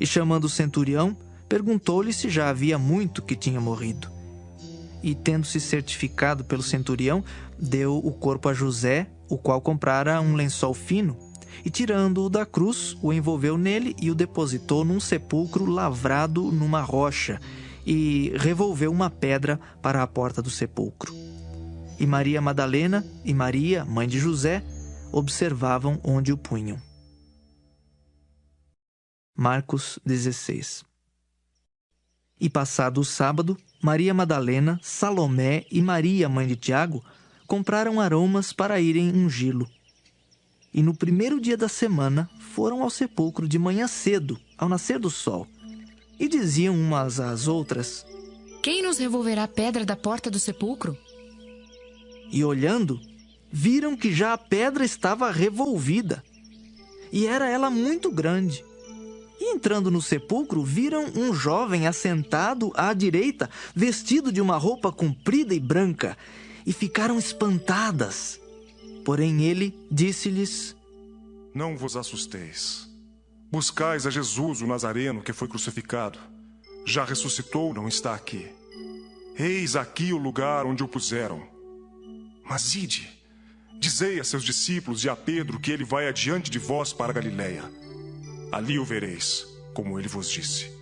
e chamando o centurião, perguntou-lhe se já havia muito que tinha morrido. E, tendo-se certificado pelo centurião, deu o corpo a José, o qual comprara um lençol fino, e tirando-o da cruz, o envolveu nele e o depositou num sepulcro lavrado numa rocha, e revolveu uma pedra para a porta do sepulcro. E Maria Madalena e Maria, mãe de José, observavam onde o punham. Marcos 16. E passado o sábado, Maria Madalena, Salomé e Maria, mãe de Tiago, compraram aromas para irem ungí-lo. E no primeiro dia da semana foram ao sepulcro de manhã cedo, ao nascer do sol, e diziam umas às outras: Quem nos revolverá a pedra da porta do sepulcro? E olhando, viram que já a pedra estava revolvida, e era ela muito grande. E entrando no sepulcro, viram um jovem assentado à direita, vestido de uma roupa comprida e branca, e ficaram espantadas. Porém ele disse-lhes: Não vos assusteis. Buscais a Jesus, o Nazareno, que foi crucificado. Já ressuscitou, não está aqui. Eis aqui o lugar onde o puseram. Mas ide, dizei a seus discípulos e a Pedro que ele vai adiante de vós para a Galileia. Ali o vereis, como ele vos disse.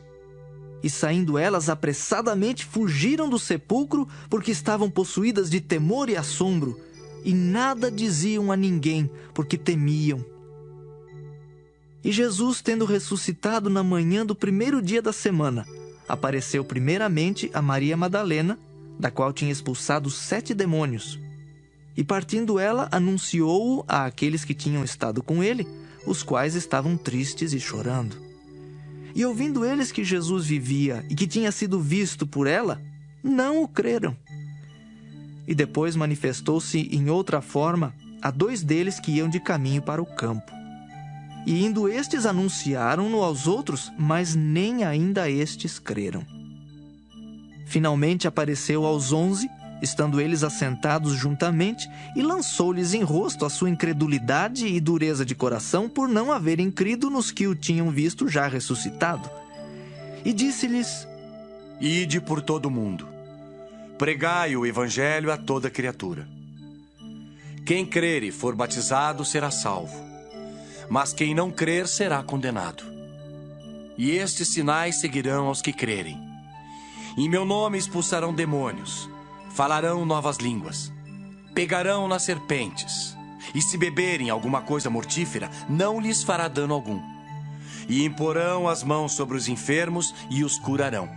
E saindo elas apressadamente fugiram do sepulcro, porque estavam possuídas de temor e assombro, e nada diziam a ninguém, porque temiam. E Jesus, tendo ressuscitado na manhã do primeiro dia da semana, apareceu primeiramente a Maria Madalena, da qual tinha expulsado 7 demônios. E partindo ela, anunciou-o a aqueles que tinham estado com ele, os quais estavam tristes e chorando. E ouvindo eles que Jesus vivia e que tinha sido visto por ela, não o creram. E depois manifestou-se em outra forma a 2 deles que iam de caminho para o campo. E indo estes anunciaram-no aos outros, mas nem ainda estes creram. Finalmente apareceu aos 11, estando eles assentados juntamente, e lançou-lhes em rosto a sua incredulidade e dureza de coração por não haverem crido nos que o tinham visto já ressuscitado. E disse-lhes: Ide por todo o mundo, pregai o evangelho a toda criatura. Quem crer e for batizado será salvo, mas quem não crer será condenado. E estes sinais seguirão aos que crerem. Em meu nome expulsarão demônios, falarão novas línguas, pegarão nas serpentes, e se beberem alguma coisa mortífera, não lhes fará dano algum. E imporão as mãos sobre os enfermos e os curarão.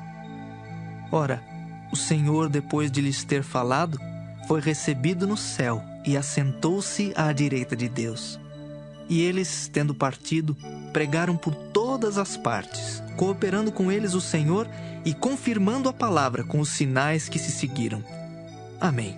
Ora, o Senhor, depois de lhes ter falado, foi recebido no céu e assentou-se à direita de Deus. E eles, tendo partido, pregaram por todas as partes, cooperando com eles o Senhor e confirmando a palavra com os sinais que se seguiram. Amém.